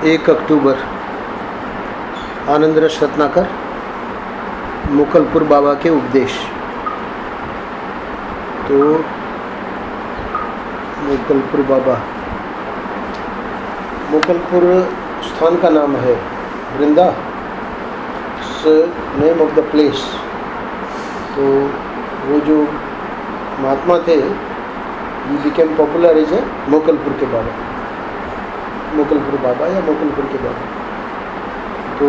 1 अक्टूबर आनंद रस रत्नाकर मोकलपुर बाबा के उपदेश। तो मोकलपुर बाबा, मोकलपुर स्थान का नाम है, Vrinda name of the place. तो वो जो महात्मा थे, ये became popular as a Mokalpur के बाबा, मोकलपुर बाबा या मोकलपुर के बाबा। तो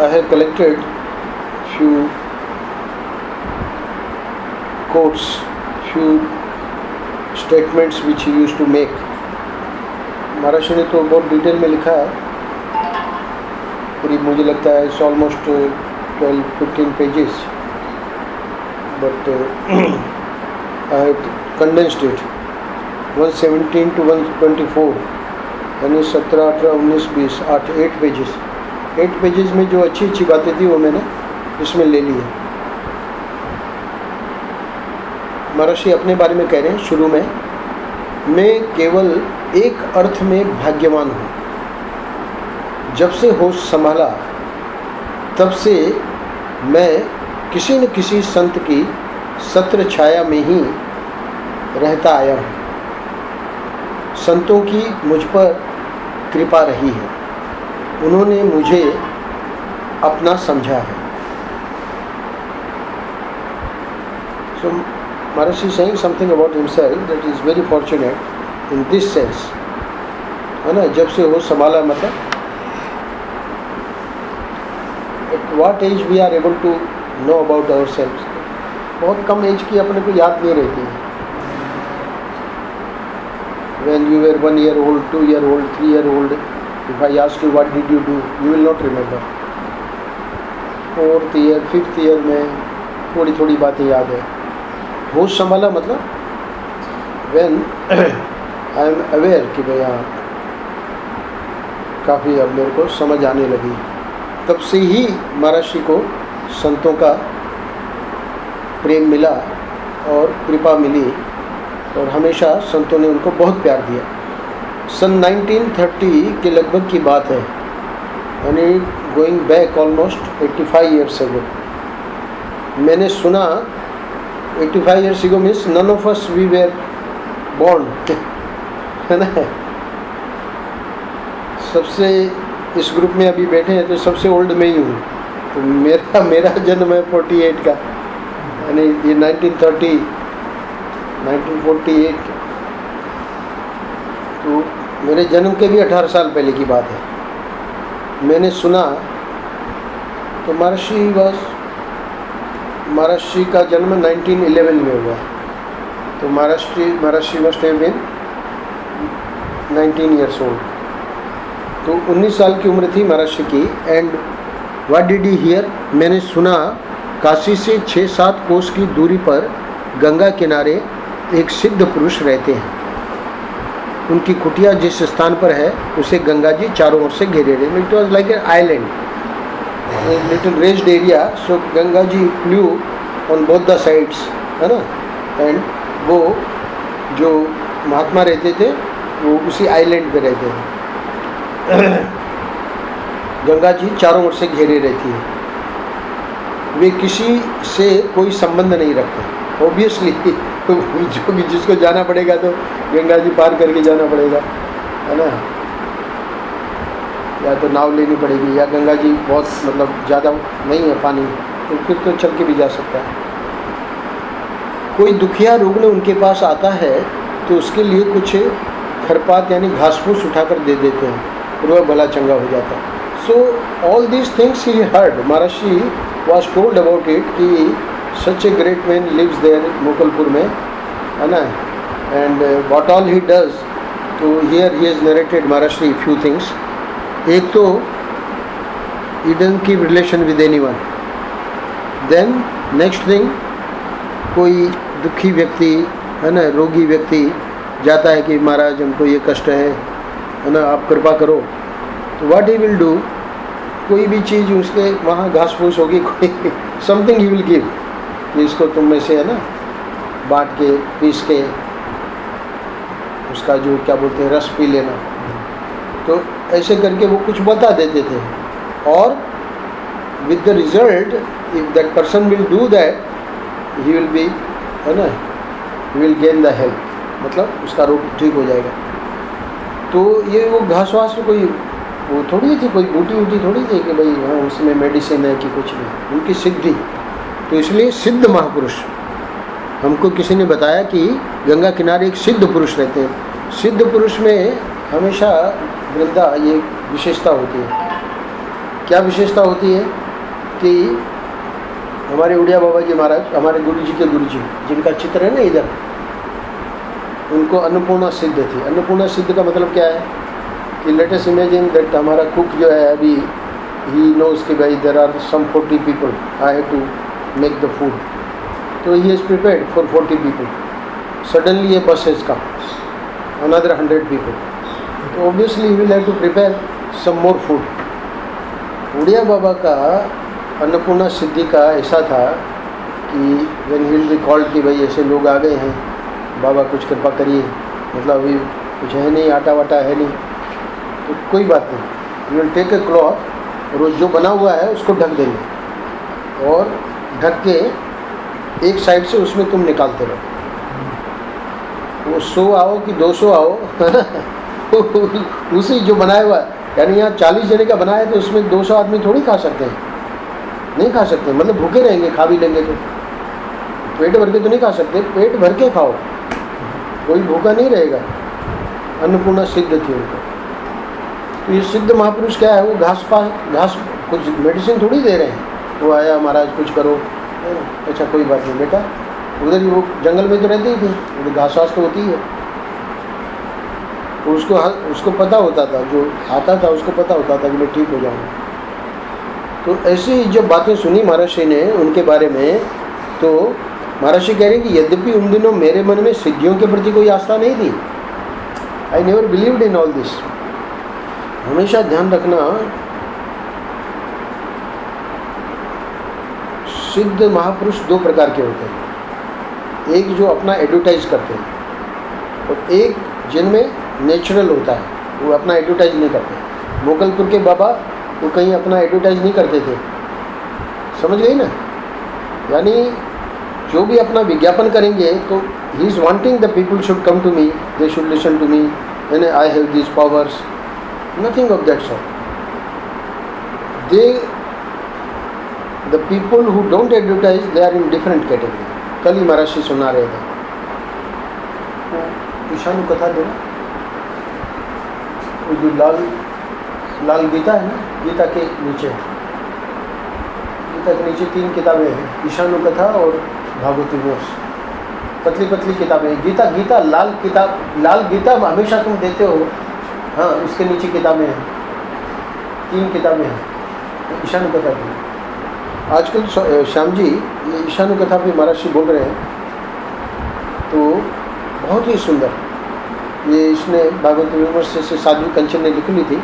I have collected few quotes, few statements which he used to make. Maharashtra ने तो बहुत डिटेल में लिखा है, करीब मुझे लगता है it's almost 12-15 pages, but I have condensed it 117 to 124, यानी 17, 18, 19, 20, 8 पेजेस। 8 पेजेस में जो अच्छी अच्छी बातें थी वो मैंने इसमें ले ली है। महर्षि अपने बारे में कह रहे हैं शुरू में, मैं केवल एक अर्थ में भाग्यवान हूँ। जब से होश संभाला तब से मैं किसी न किसी संत की सत्र छाया में ही रहता आया हूँ। संतों की मुझ पर कृपा रही है, उन्होंने मुझे अपना समझा है। So Maharishi is saying something about himself that is very fortunate in this sense, है ना। जब से वो संभाला, मतलब at what age we are able to know about ourselves। बहुत कम एज की अपने को याद नहीं रहती है। When you were 1 year old, 2 year old, 3 year old, if I ask you what did you do, you will not remember। 4th year, 5th year में थोड़ी थोड़ी बातें याद है। होश संभाला मतलब when I am aware कि भैया काफ़ी अब मेरे को समझ आने लगी, तब से ही महर्षि को संतों का प्रेम मिला और कृपा मिली, और हमेशा संतों ने उनको बहुत प्यार दिया। सन 1930 के लगभग की बात है, यानी गोइंग बैक ऑलमोस्ट 85 ईयर्स एगो। मैंने सुना 85 years ago means none of us we were born, है ना। सबसे इस ग्रुप में अभी बैठे हैं तो सबसे ओल्ड मैं ही हूँ। तो मेरा जन्म है 48 का, यानी ये 1948। तो मेरे जन्म के भी 18 साल पहले की बात है। मैंने सुना तो महर्षि का जन्म 1911 में हुआ। तो Maharshi must have been 19 years old. तो 19 साल की उम्र थी महर्षि की। And what did he hear, मैंने सुना काशी से 6-7 कोस की दूरी पर गंगा किनारे एक सिद्ध पुरुष रहते हैं। उनकी कुटिया जिस स्थान पर है उसे गंगा जी चारों ओर से घेरे रहे। It was like an island, little raised area. So Ganga ji flew on both the sides, है ना। एंड वो जो महात्मा रहते थे वो उसी आइलैंड पे रहते थे। गंगा जी चारों ओर से घेरे रहती है। वे किसी से कोई संबंध नहीं रखते। ऑब्वियसली जो भी जिसको जाना पड़ेगा तो गंगा जी पार करके जाना पड़ेगा, है ना। या तो नाव लेनी पड़ेगी, या गंगा जी बहुत मतलब ज़्यादा नहीं है पानी तो फिर तो चल के भी जा सकता है। कोई दुखिया रुग्ण उनके पास आता है तो उसके लिए कुछ खरपात यानी घास फूस उठाकर दे देते हैं और वह भला चंगा हो जाता है। So all these things he heard. Maharshi was told about it कि such a great man lives there Mokalpur में, है ना। and what all he does, तो here he has narrated Maharshi few things। एक तो he doesn't keep relation with anyone। then next thing, कोई दुखी व्यक्ति, है ना, रोगी व्यक्ति जाता है कि महाराज हमको ये कष्ट है ना, आप कृपा करो। तो what he will do, कोई भी चीज़ उसके वहाँ घास फूस होगी, कोई समथिंग he will give कि इसको तुम में से, है ना, बांट के पीस के उसका जो क्या बोलते हैं रस पी लेना। तो ऐसे करके वो कुछ बता देते थे, और with the result if that person will do that he will B, है ना, he will gain the health, मतलब उसका रोग ठीक हो जाएगा। तो ये वो घास वास तो कोई वो थोड़ी थी, कोई बूटी वूटी थोड़ी थी कि भाई हाँ उसमें मेडिसिन है कि कुछ नहीं, उनकी सिद्धि। तो इसलिए सिद्ध महापुरुष, हमको किसी ने बताया कि गंगा किनारे एक सिद्ध पुरुष रहते हैं। सिद्ध पुरुष में हमेशा वृद्धा ये विशेषता होती है। क्या विशेषता होती है कि हमारे उड़िया बाबा जी महाराज, हमारे गुरु जी के गुरु जी, जिनका चित्र है ना इधर, उनको अन्नपूर्णा सिद्ध थी। अन्नपूर्णा सिद्ध का मतलब क्या है कि लेट अस इमेजिन दैट हमारा कुक जो है अभी ही नोज कि भाई there are some 40 people, I have to make the food, तो he is prepared for 40 people. Suddenly ये bus has come another 100 people, तो obviously he will have to prepare some more food. Uriya Baba का अन्नपूर्णा सिद्धि का ऐसा था कि when he will be called कि भाई ऐसे लोग आ गए हैं, बाबा कुछ कृपा करिए, मतलब अभी कुछ है नहीं, आटा वाटा है नहीं, तो कोई बात नहीं, you will take a cloth और जो बना हुआ है उसको ढक देंगे, और ढक के एक साइड से उसमें तुम निकालते रहो। वो 100 आओ कि 200 आओ उसी जो बनाया हुआ है, यानी यहाँ 40 जने का बनाया है तो उसमें 200 आदमी थोड़ी खा सकते हैं, नहीं खा सकते, मतलब भूखे रहेंगे, खा भी लेंगे तो पेट भर के तो नहीं खा सकते, पेट भर के खाओ, कोई भूखा नहीं रहेगा। अन्नपूर्णा सिद्ध थी उनको। तो ये सिद्ध महापुरुष क्या है, वो घास कुछ मेडिसिन थोड़ी दे रहे हैं, वो आया महाराज कुछ करो, अच्छा कोई बात नहीं बेटा, उधर ही वो जंगल में तो रहते ही थे, उधर घास वास तो होती है, तो उसको पता होता था, जो आता था उसको पता होता था कि मैं ठीक हो जाऊँगा। तो ऐसी जब बातें सुनी महर्षि ने उनके बारे में, तो महर्षि कह रहे हैं कि यद्यपि उन दिनों मेरे मन में सिद्धियों के प्रति कोई आस्था नहीं थी, I never believed in all this. हमेशा ध्यान रखना, सिद्ध महापुरुष 2 प्रकार के होते हैं, एक जो अपना एडवर्टाइज करते हैं, और एक जिनमें नेचुरल होता है, वो अपना एडवर्टाइज नहीं करते। मोगलपुर के बाबा वो कहीं अपना एडवर्टाइज नहीं करते थे, समझ गई ना, यानी जो भी अपना विज्ञापन करेंगे तो he is wanting the people should come to me, they should listen to me, and I have this powers, nothing of that sort. They the people who don't advertise they are in different category. कल ही महर्षि सुना रहे थे, ईशानु कथा देना, वो जो लाल गीता है ना, गीता के नीचे 3 किताबें हैं, ईशानु कथा और भागवती मोक्ष, पतली पतली किताबें। गीता लाल गीता हमेशा तुम देते हो, हाँ उसके नीचे किताबें हैं, 3 किताबें हैं ईशानु कथा की। आजकल श्याम जी ये ईशानु कथा पे महर्षि बोल रहे हैं, तो बहुत ही सुंदर, ये इसने भागवत यूनिवर्सिटी से साध्वी कंचन ने लिख ली थी,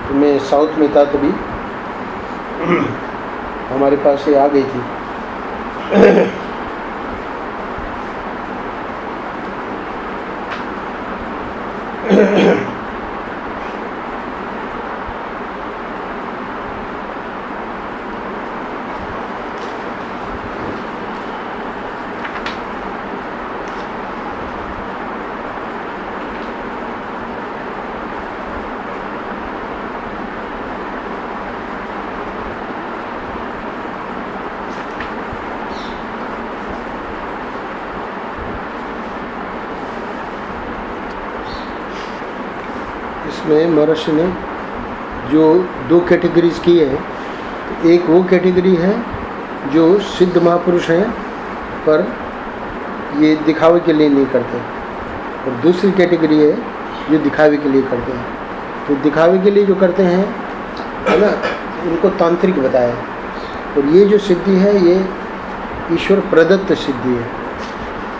तो मैं साउथ में था तभी हमारे पास ये आ गई थी। इसमें महर्षि ने जो 2 कैटेगरीज की है, एक वो कैटेगरी है जो सिद्ध महापुरुष हैं पर ये दिखावे के लिए नहीं करते, और दूसरी कैटेगरी है जो दिखावे के लिए करते हैं। तो दिखावे के लिए जो करते हैं है ना, उनको तांत्रिक बताया, और ये जो सिद्धि है ये ईश्वर प्रदत्त सिद्धि है।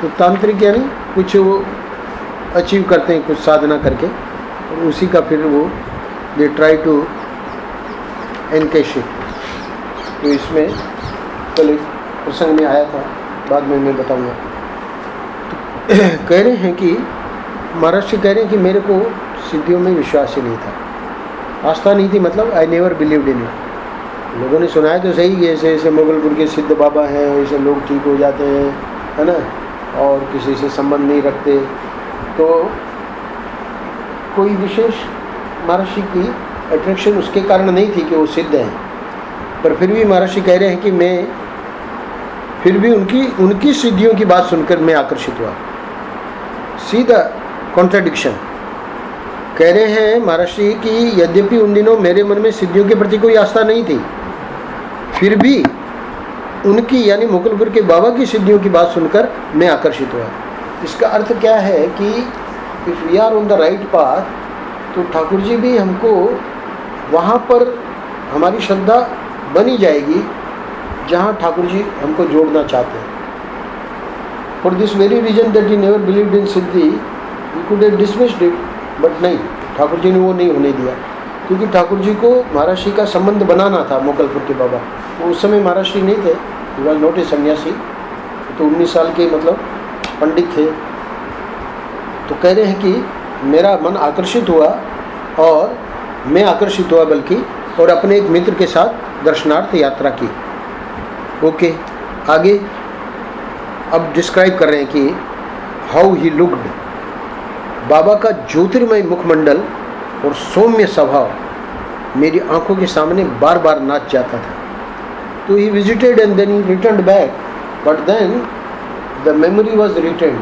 तो तांत्रिक यानी कुछ वो अचीव करते हैं कुछ साधना करके, और उसी का फिर वो दे ट्राई टू एनकेश इट। तो इसमें कल एक प्रसंग में आया था, बाद में मैं बताऊंगा। तो कह रहे हैं कि महर्षि कह रहे हैं कि मेरे को सिद्धियों में विश्वास ही नहीं था, आस्था नहीं थी मतलब I never believed in it. लोगों ने सुनाया तो सही कि ऐसे ऐसे मुगलपुर के सिद्ध बाबा हैं, ऐसे लोग ठीक हो जाते हैं, है ना, और किसी से संबंध नहीं रखते। तो कोई विशेष महर्षि की अट्रैक्शन उसके कारण नहीं थी कि वो सिद्ध हैं, पर फिर भी महर्षि कह रहे हैं कि मैं फिर भी उनकी सिद्धियों की बात सुनकर मैं आकर्षित हुआ। सीधा कॉन्ट्राडिक्शन कह रहे हैं महर्षि कि यद्यपि उन दिनों मेरे मन में सिद्धियों के प्रति कोई आस्था नहीं थी, फिर भी उनकी यानी मुकुलपुर के बाबा की सिद्धियों की बात सुनकर मैं आकर्षित हुआ। इसका अर्थ क्या है कि if we are on the right path, तो ठाकुर जी भी हमको वहाँ पर हमारी श्रद्धा बनी जाएगी जहाँ ठाकुर जी हमको जोड़ना चाहते हैं। For this very reason that he never believed in siddhi, he could have dismissed it, but नहीं, ठाकुर जी ने वो नहीं होने दिया, क्योंकि ठाकुर जी को महाराष्ट्री का संबंध बनाना था। मुगलपुर के बाबा वो उस समय महाराष्ट्री नहीं थे, ही वॉज नॉट ए सन्यासी, तो 19 साल के मतलब पंडित थे। तो कह रहे हैं कि मेरा मन आकर्षित हुआ और मैं आकर्षित हुआ बल्कि, और अपने एक मित्र के साथ दर्शनार्थ यात्रा की। ओके, आगे अब डिस्क्राइब कर रहे हैं कि हाउ ही लुक्ड। बाबा का ज्योतिर्मय मुखमंडल और सौम्य स्वभाव मेरी आंखों के सामने बार बार नाच जाता था। तो he visited and then he returned back, but then the memory was retained,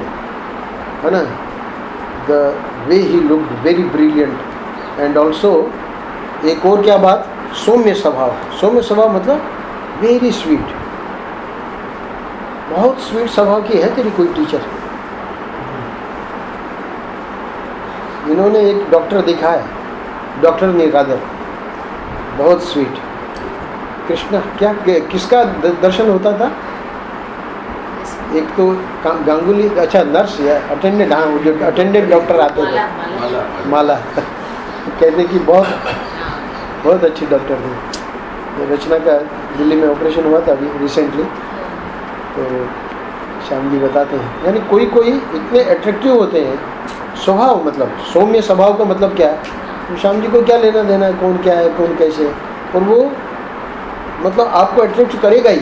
है ना, the way he looked very brilliant. And also एक और क्या बात, सौम्य स्वभाव। सौम्य स्वभाव मतलब वेरी स्वीट, बहुत स्वीट स्वभाव की है तेरी कोई टीचर। इन्होंने एक डॉक्टर देखा है, डॉक्टर निरादर, बहुत स्वीट। कृष्णा क्या किसका दर्शन होता था? एक तो गांगुली, अच्छा नर्स या अटेंडेंट, हाँ वो जो अटेंडेंट डॉक्टर आते थे, माला कहते कि बहुत अच्छी डॉक्टर थी। रचना का दिल्ली में ऑपरेशन हुआ था अभी रिसेंटली, तो श्याम जी बताते हैं, यानी कोई कोई इतने अट्रैक्टिव होते हैं। स्वभाव मतलब सौम्य स्वभाव का मतलब क्या है, तो श्याम जी को क्या लेना देना है कौन क्या है कौन कैसे, और वो मतलब आपको अट्रैक्ट करेगा ही।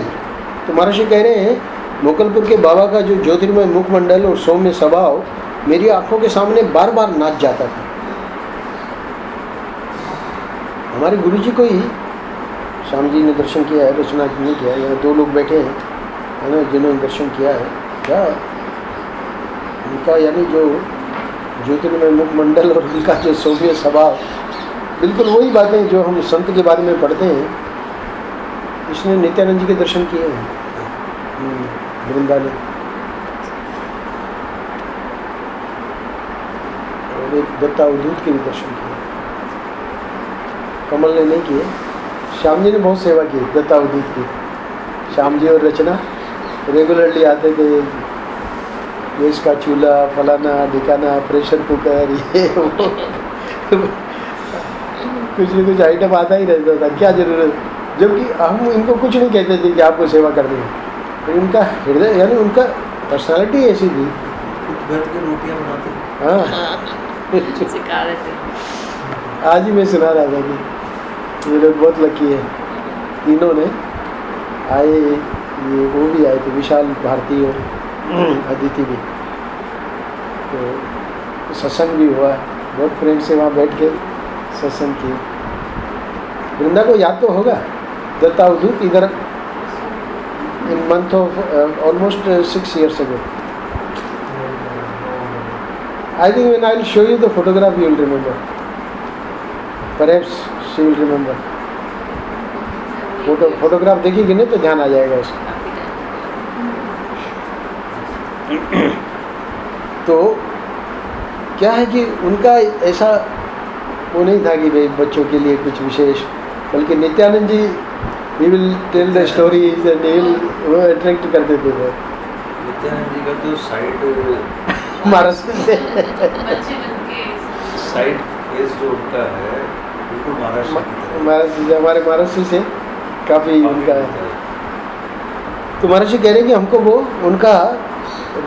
तो महर्षि कह रहे हैं मुगलपुर के बाबा का जो ज्योतिर्मय मुखमंडल और सौम्य स्वभाव मेरी आंखों के सामने बार बार नाच जाता था। हमारे गुरु जी को ही श्याम जी ने दर्शन किया है, रचना नहीं किया। यहाँ 2 लोग बैठे हैं, है ना, जिन्होंने दर्शन किया है। क्या उनका यानी जो ज्योतिर्मय मुखमंडल और उनका जो सौम्य स्वभाव, बिल्कुल वही बातें जो हम संत के बारे में पढ़ते हैं। इसने नित्यानंद जी के दर्शन किए हैं वृंदावन, और एक दत्ता अवधूत के भी दर्शन किए। कमल ने नहीं किए, श्याम जी ने बहुत सेवा की दत्ता अवधूत की। श्याम जी और रचना रेगुलरली आते थे, गैस का चूल्हा, फलाना ढिकाना, प्रेशर कुकर, ये वो कुछ न कुछ आइटम आता ही रहता था, क्या जरूरत। जबकि हम इनको कुछ नहीं कहते थे कि आपको सेवा करनी है, तो उनका हृदय यानी उनका पर्सनालिटी ऐसी थी। रोटियां बनाते, हाँ सिखा रहे थे। आज ही मैं सुना रहा था कि ये लोग बहुत लकी है, तीनों ने आए, ये वो भी आए थे, विशाल भारती और अदिति भी, तो सत्संग भी हुआ, बहुत प्रेम से वहाँ बैठ के सत्संग किए। वृंदा को याद तो होगा, दत्ता अवधूत इधर इन month of almost 6 years ago. I think when I will show you the photograph, you will remember. Perhaps she will remember. Photograph देखेगी नहीं तो ध्यान आ जाएगा उसका। तो क्या है कि उनका ऐसा वो नहीं था कि भाई बच्चों के लिए कुछ विशेष, बल्कि नित्यानंद जी he will tell the stories and he will वो अट्रैक्ट करते थे। वो नित्यानंद जी का तो साइड महाराष्ट्र से साइड फेस जो उनका है बिल्कुल महाराष्ट्र, हमारे महाराष्ट्र से काफ़ी उनका है। तो महर्षि कह रहे हैं कि हमको वो उनका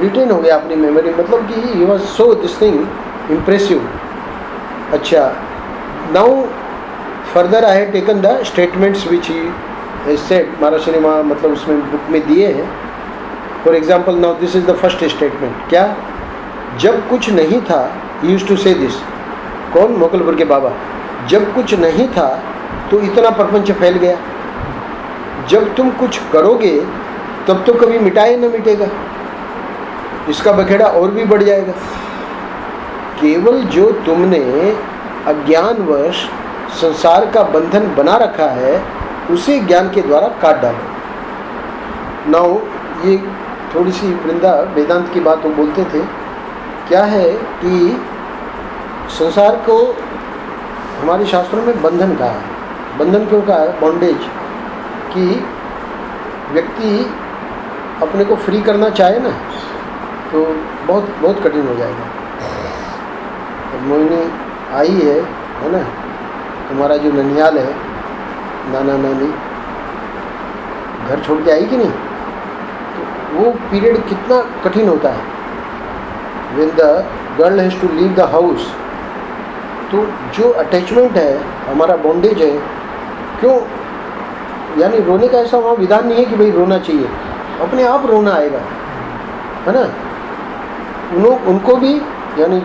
रिटेन हो गया अपनी मेमोरी, मतलब कि he was so this thing impressive. अच्छा, now further I have taken the statements which he said, Maharaj ने मतलब उसमें बुक में दिए हैं. For example now this is the first statement. क्या? जब कुछ नहीं था, he used to say this. कौन? मोकलपुर के बाबा. जब कुछ नहीं था तो इतना प्रपंच फैल गया. जब तुम कुछ करोगे तब तो कभी मिटाए न मिटेगा, इसका बखेड़ा और भी बढ़ जाएगा. केवल जो तुमने अज्ञानवश संसार का बंधन बना रखा है उसे ज्ञान के द्वारा काट डालो. नाउ ये थोड़ी सी वृंदा वेदांत की बात वो बोलते थे. क्या है कि संसार को हमारे शास्त्रों में बंधन कहा है. बंधन क्यों कहा है? बॉन्डेज. कि व्यक्ति अपने को फ्री करना चाहे ना तो बहुत बहुत कठिन हो जाएगा. तो मोहिनी आई है ना, तुम्हारा जो ननियाल है, नाना नानी घर छोड़ के आई कि नहीं, तो वो पीरियड कितना कठिन होता है. When the girl has to leave the house, तो जो अटैचमेंट है, हमारा बॉन्डेज है. क्यों? यानी रोने का ऐसा वहाँ विधान नहीं है कि भाई रोना चाहिए, अपने आप रोना आएगा, है ना. उनको भी, यानी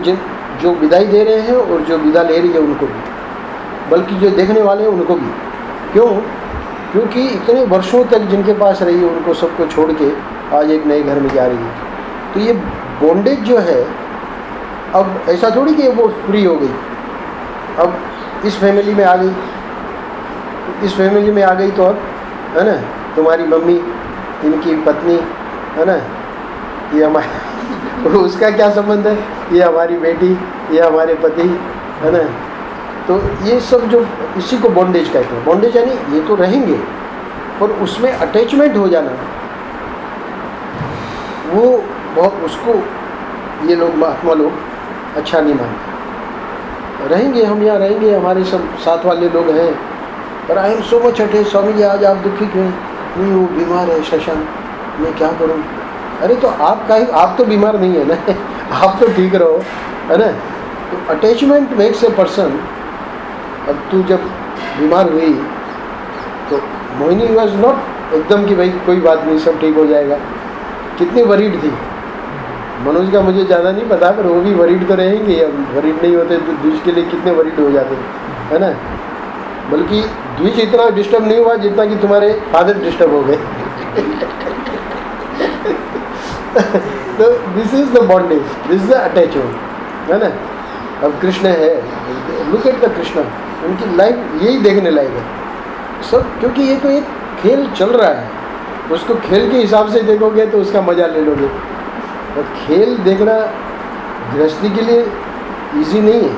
जो विदाई दे रहे हैं और जो विदा ले रही है उनको भी, बल्कि जो देखने वाले हैं उनको भी. क्यों? क्योंकि इतने वर्षों तक जिनके पास रही है उनको सबको छोड़ के आज एक नए घर में जा रही है. तो ये बॉन्डेज जो है, अब ऐसा थोड़ी कि वो फ्री हो गई, अब इस फैमिली में आ गई, इस फैमिली में आ गई तो अब, है ना, तुम्हारी मम्मी, इनकी पत्नी, है ना, ये हमारे उसका क्या संबंध है, ये हमारी बेटी, ये हमारे पति, है ना. तो ये सब जो, इसी को बॉन्डेज कहते हैं. बॉन्डेज यानी ये तो रहेंगे और उसमें अटैचमेंट हो जाना, वो बहुत, उसको ये लोग, महात्मा लोग अच्छा नहीं मानते. रहेंगे, हम यहाँ रहेंगे, हमारे सब साथ वाले लोग हैं, पर I am so much attach. Swami ji आज आप दुखी क्यों? नहीं, वो बीमार है शशांक, मैं क्या करूँ. अरे तो आप तो बीमार नहीं है ना, आप तो ठीक रहो, है ना. तो अटैचमेंट मेक्स ए पर्सन. अब तू जब बीमार हुई तो मोहिनी वॉज नॉट एकदम कि भाई कोई बात नहीं, सब ठीक हो जाएगा. कितनी वरीड थी. मनोज का मुझे ज़्यादा नहीं पता, पर वो भी वरीड तो रहेंगे. अब वरीड नहीं होते तो द्विज के लिए कितने वरीड हो जाते, है ना. बल्कि द्विज इतना डिस्टर्ब नहीं हुआ जितना कि तुम्हारे फादर डिस्टर्ब हो गए. तो this is the bondage, this is the attachment, है ना. अब कृष्ण है, लुक एट द कृष्ण, उनकी लाइफ यही देखने लायक है सब. क्योंकि ये तो एक खेल चल रहा है, उसको खेल के हिसाब से देखोगे तो उसका मज़ा ले लोगे. और खेल देखना गृहस्थी के लिए इजी नहीं है,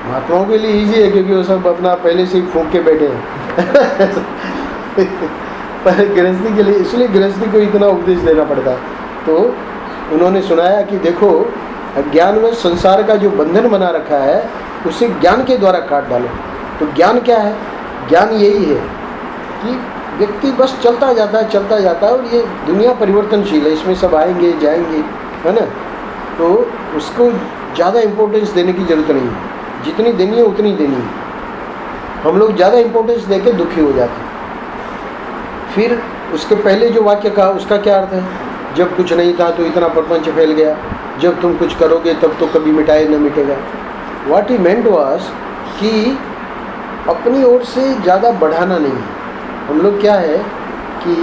महात्माओं के लिए इजी है क्योंकि वो सब अपना पहले से ही फूंक के बैठे हैं. पर गृहस्थी के लिए, इसलिए गृहस्थी को इतना उपदेश देना पड़ता है. तो उन्होंने सुनाया कि देखो, अज्ञान में संसार का जो बंधन बना रखा है उसे ज्ञान के द्वारा काट डालो. तो ज्ञान क्या है? ज्ञान यही है कि व्यक्ति बस चलता जाता है और ये दुनिया परिवर्तनशील है, इसमें सब आएंगे जाएंगे, है ना. तो उसको ज़्यादा इम्पोर्टेंस देने की ज़रूरत नहीं है, जितनी देनी है उतनी देनी है. हम लोग ज़्यादा इम्पोर्टेंस देके दुखी हो जाते हैं. फिर उसके पहले जो वाक्य कहा उसका क्या अर्थ है? जब कुछ नहीं था तो इतना प्रपंच फैल गया, जब तुम कुछ करोगे तब तो कभी मिटाए न मिटेगा. व्हाट ही मेंट वाज कि अपनी ओर से ज़्यादा बढ़ाना नहीं है. हम लोग क्या है कि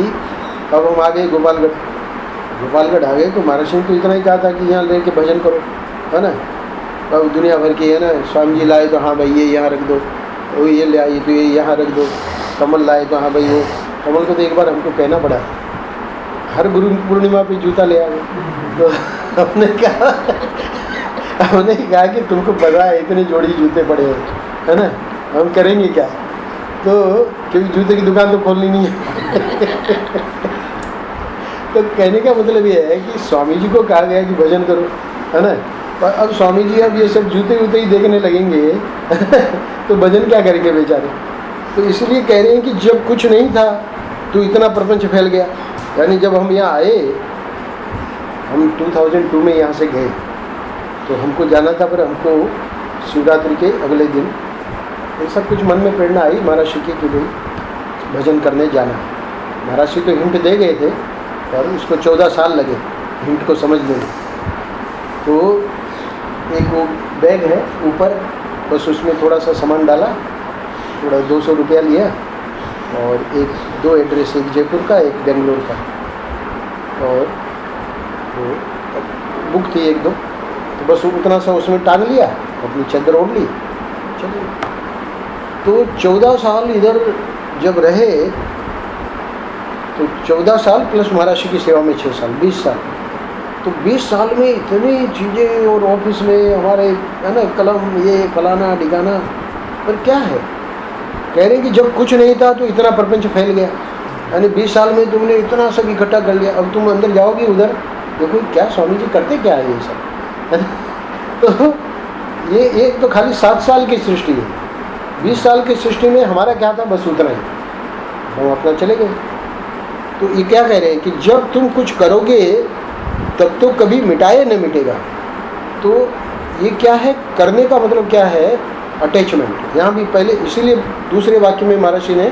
अब हम आ गए गोपालगढ़ आ गए तो महाराज ने तो इतना ही कहा था कि यहाँ लेके भजन करो, है ना. अब दुनिया भर की, है ना, स्वामी जी लाए तो हाँ भाई ये यहाँ रख दो, वो ये ले आई तो ये यहाँ रख दो, कमल लाए तो हाँ भाई वो कमल को तो एक बार हमको कहना पड़ा, हर गुरु पूर्णिमा पे जूता ले आए. तो हमने कहा कि तुमको पता है इतने जोड़ी जूते पड़े हैं, है ना, हम करेंगे क्या. तो क्योंकि जूते की दुकान तो खोलनी नहीं है. तो कहने का मतलब ये है कि स्वामी जी को कहा गया कि भजन करो, है ना. पर अब स्वामी जी अब ये सब जूते वूते ही देखने लगेंगे तो भजन क्या करेंगे बेचारे. तो इसलिए कह रहे हैं कि जब कुछ नहीं था तो इतना प्रपंच फैल गया. यानी जब हम यहाँ आए, हम 2002 में यहाँ से गए तो हमको जाना था, पर हमको शिवरात्रि के अगले दिन ये सब कुछ मन में प्रेरणा आई महाराज श्री की भाई भजन करने जाना है। महाराज श्री तो हिंट दे गए थे पर उसको 14 साल लगे हिंट को समझने में। तो एक वो बैग है ऊपर, बस उसमें थोड़ा सा सामान डाला, थोड़ा 200 रुपया लिया और 2 एड्रेस, एक जयपुर का एक बेंगलोर का, और बुक थी 1-2, तो बस उतना सा उसमें टांग लिया, अपनी चादर ओढ़ ली, चलिए। तो 14 साल इधर जब रहे तो 14 साल प्लस महाराज श्री की सेवा में 6 साल, 20 साल। तो 20 साल में इतनी चीज़ें, और ऑफिस में हमारे है ना कलम, ये फलाना डिगाना, पर क्या है, कह रहे हैं कि जब कुछ नहीं था तो इतना प्रपंच फैल गया, यानी 20 साल में तुमने इतना सब इकट्ठा कर लिया। अब तुम अंदर जाओगे उधर, देखो क्या स्वामी जी करते क्या है ये सब, है ना। तो ये एक तो खाली 7 साल की सृष्टि है, 20 साल की सृष्टि में हमारा क्या था, बस उतना ही, हम अपना चले गए। तो ये क्या कह रहे हैं कि जब तुम कुछ करोगे तब तो कभी मिटाए न मिटेगा। तो ये क्या है, करने का मतलब क्या है, अटैचमेंट। यहाँ भी पहले इसीलिए दूसरे वाक्य में महाराज जी ने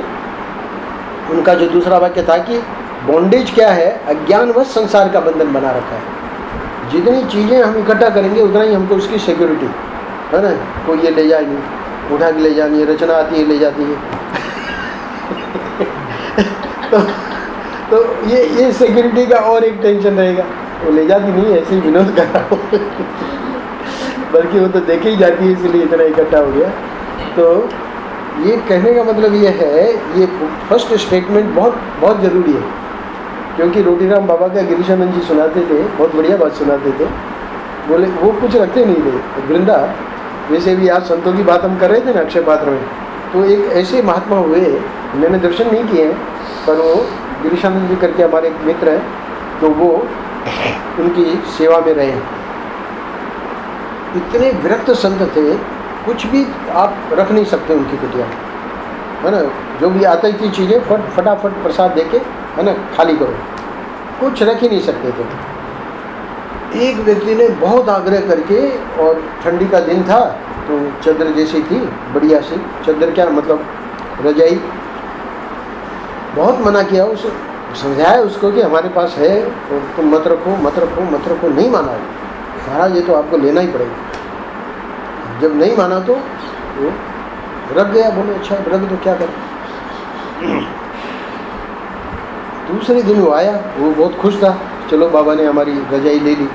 उनका जो दूसरा वाक्य था कि बॉन्डेज क्या है, अज्ञानवश संसार का बंधन बना रखा है। जितनी चीज़ें हम इकट्ठा करेंगे उतना ही हमको उसकी सिक्योरिटी है ना, कोई ये ले जाएगी, उठा के ले जानी है, रचना आती है ले जाती है। तो ये सिक्योरिटी का और एक टेंशन रहेगा, वो ले जाती नहीं है, ऐसे ही विनोद कर रहा हूँ बल्कि वो तो देखे ही जाती है, इसलिए इतना इकट्ठा हो गया। तो ये कहने का मतलब ये है, ये फर्स्ट स्टेटमेंट बहुत बहुत ज़रूरी है, क्योंकि रोटीराम बाबा का गिरीशानंद जी सुनाते थे, बहुत बढ़िया बात सुनाते थे। बोले वो कुछ रखते नहीं थे वृंदा, वैसे भी आज संतों की बात हम कर रहे थे ना अक्षय पात्र में, तो एक ऐसे महात्मा हुए, मैंने दर्शन नहीं किए हैं, पर वो गिरीशानंद जी करके हमारे एक मित्र हैं, तो वो उनकी सेवा में रहे। इतने विरक्त संत थे, कुछ भी आप रख नहीं सकते उनकी कुटिया में, है ना। जो भी आती थी चीज़ें फटाफट प्रसाद देके, है ना, खाली करो, कुछ रख ही नहीं सकते थे। एक व्यक्ति ने बहुत आग्रह करके, और ठंडी का दिन था तो चादर जैसी थी बढ़िया सी चादर, क्या मतलब रजाई, बहुत मना किया, उसे समझाया उसको कि हमारे पास है और तुम मत रखो मत रखो मत रखो, नहीं माना महाराज, ये तो आपको लेना ही पड़ेगा। जब नहीं माना तो वो रख गया, बोले अच्छा रख दो, क्या कर। दूसरे दिन वो आया, वो बहुत खुश था, चलो बाबा ने हमारी रजाई ले ली।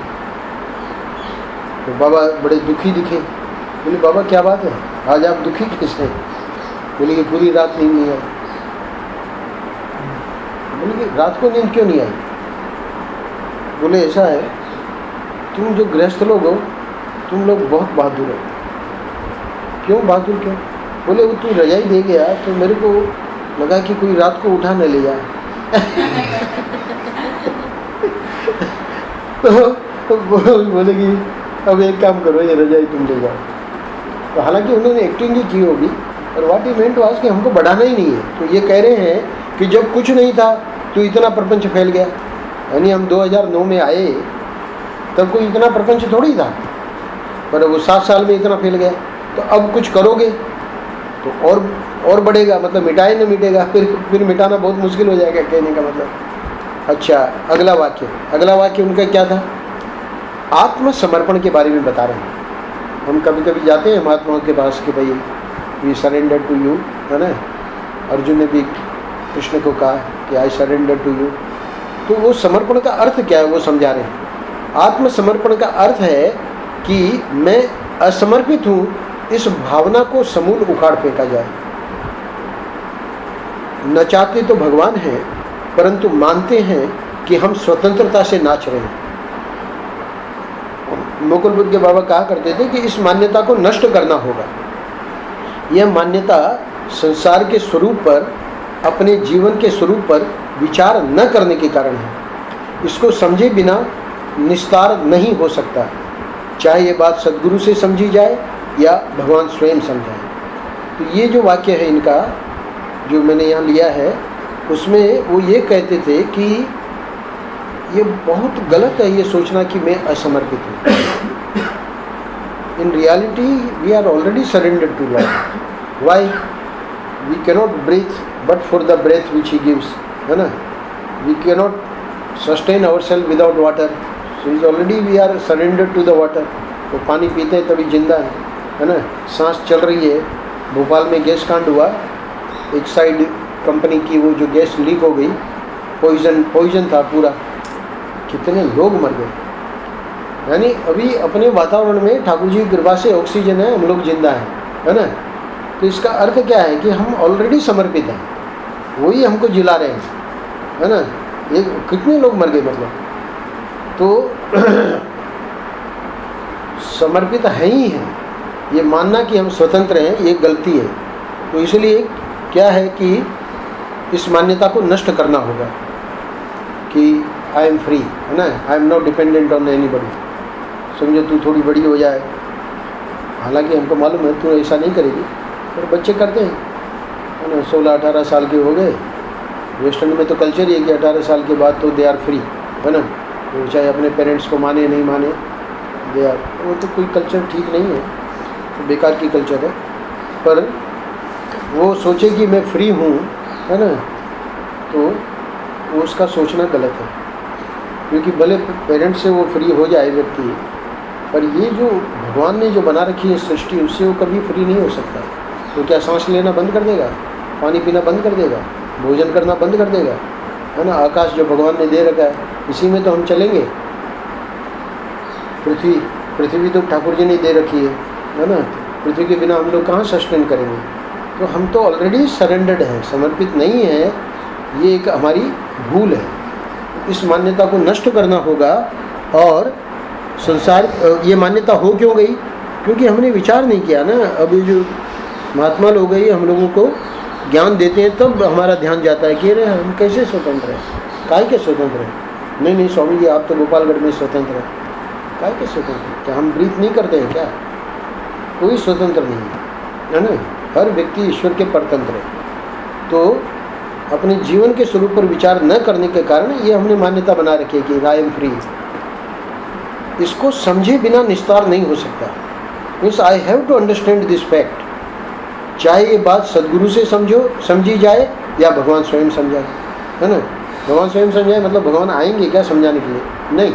तो बाबा बड़े दुखी दिखे, बोले बाबा क्या बात है, आज आप दुखी कैसे? बोले कि पूरी रात नींद नहीं आई। बोले कि रात को नींद क्यों नहीं आई? बोले ऐसा है, तुम जो गृहस्थ लोग हो, तुम लोग बहुत बहादुर हो। क्यों बहादुर क्यों? बोले वो तू रजाई दे गया तो मेरे को लगा कि कोई रात को उठा न ले जाए तो बोले कि अब एक काम करो, ये रजाई तुम ले जाओ। तो हालांकि उन्होंने एक्टिंग ही की होगी, और व्हाट ही मेंट वाज कि हमको बढ़ाना ही नहीं है। तो ये कह रहे हैं कि जब कुछ नहीं था तो इतना प्रपंच फैल गया, यानी हम 2009 में आए तब कोई इतना प्रपंच थोड़ी था, पर वो 7 साल में इतना फैल गया। तो अब कुछ करोगे तो और बढ़ेगा, मतलब मिटाए न मिटेगा, फिर मिटाना बहुत मुश्किल हो जाएगा, कहने का मतलब। अच्छा, अगला वाक्य उनका क्या था? आत्मसमर्पण के बारे में बता रहे हैं। हम कभी कभी जाते हैं महात्माओं के पास कि भाई वी सरेंडर टू यू, है ना। अर्जुन ने भी कृष्ण को कहा कि आई सरेंडर टू यू। तो वो समर्पण का अर्थ क्या है वो समझा रहे हैं। आत्मसमर्पण का अर्थ है कि मैं असमर्पित हूँ, इस भावना को समूल उखाड़ फेंका जाए। न चाहते तो भगवान हैं, परंतु मानते हैं कि हम स्वतंत्रता से नाच रहे हैं। मुकुल बुद्ध के बाबा कहा करते थे कि इस मान्यता को नष्ट करना होगा। यह मान्यता संसार के स्वरूप पर, अपने जीवन के स्वरूप पर विचार न करने के कारण है। इसको समझे बिना निस्तार नहीं हो सकता, चाहे ये बात सद्गुरु से समझी जाए या भगवान स्वयं समझाए। तो ये जो वाक्य है इनका, जो मैंने यहाँ लिया है, उसमें वो ये कहते थे कि ये बहुत गलत है ये सोचना कि मैं असमर्पित हूँ। In reality we are already surrendered to Lord. Why we cannot breathe but for the breath which he gives, है ना. We cannot sustain our self without water, so is already we are surrendered to the water. तो पानी पीते हैं तभी जिंदा है ना. सांस चल रही है. भोपाल में गैस कांड हुआ, एक साइड कंपनी की वो जो गैस लीक हो गई, पॉइजन था पूरा, कितने लोग मर गए. यानी अभी अपने वातावरण में ठाकुर जी की कृपा से ऑक्सीजन है, हम लोग जिंदा हैं, है ना. तो इसका अर्थ क्या है कि हम ऑलरेडी समर्पित हैं, वही हमको जिला रहे हैं, है ना. ये कितने लोग मर गए मतलब. तो समर्पित है ही है. ये मानना कि हम स्वतंत्र हैं ये गलती है. तो इसलिए क्या है कि इस मान्यता को नष्ट करना होगा कि आई एम फ्री, है ना. I am not dependent on anybody. समझो तू थोड़ी बड़ी हो जाए, हालांकि हमको मालूम है तू ऐसा नहीं करेगी, पर बच्चे करते हैं, है ना. 16-18 साल के हो गए. वेस्टर्न में तो कल्चर ही है कि 18 साल के बाद तो दे आर फ्री, है ना. तो चाहे अपने पेरेंट्स को माने नहीं माने, दे आर. वो तो कोई कल्चर ठीक नहीं है, तो बेकार की कल्चर है. पर वो सोचे कि मैं फ्री हूँ, है ना, तो वो उसका सोचना गलत है. क्योंकि भले पेरेंट्स से वो फ्री हो जाए व्यक्ति, पर ये जो भगवान ने जो बना रखी है सृष्टि, उससे वो कभी फ्री नहीं हो सकता. तो क्या सांस लेना बंद कर देगा, पानी पीना बंद कर देगा, भोजन करना बंद कर देगा, है ना. आकाश जो भगवान ने दे रखा है, इसी में तो हम चलेंगे. पृथ्वी तो ठाकुर जी ने दे रखी है ना. पृथ्वी के बिना हम लोग कहाँ सस्टेन करेंगे. तो हम तो ऑलरेडी सरेंडर्ड हैं, समर्पित नहीं है. ये एक हमारी भूल है. इस मान्यता को नष्ट करना होगा. और संसार, ये मान्यता हो क्यों गई, क्योंकि हमने विचार नहीं किया ना. अभी जो महात्मा लोग गई हम लोगों को ज्ञान देते हैं तब हमारा ध्यान जाता है कि अरे हम कैसे स्वतंत्र हैं, काय के स्वतंत्र हैं. नहीं स्वामी जी आप तो गोपालगढ़ में स्वतंत्र हैं. काय के स्वतंत्र हैं, क्या हम ब्रीथ नहीं करते हैं क्या. कोई स्वतंत्र नहीं है ना. हर व्यक्ति ईश्वर के परतंत्र है. तो अपने जीवन के स्वरूप पर विचार न करने के कारण ये हमने मान्यता बना रखी है कि आई एम फ्री. इसको समझे बिना निस्तार नहीं हो सकता. Means I have to understand this fact. चाहे ये बात सदगुरु से समझी जाए या भगवान स्वयं समझाए, है ना. भगवान स्वयं समझाए मतलब भगवान आएंगे क्या समझाने के लिए, नहीं.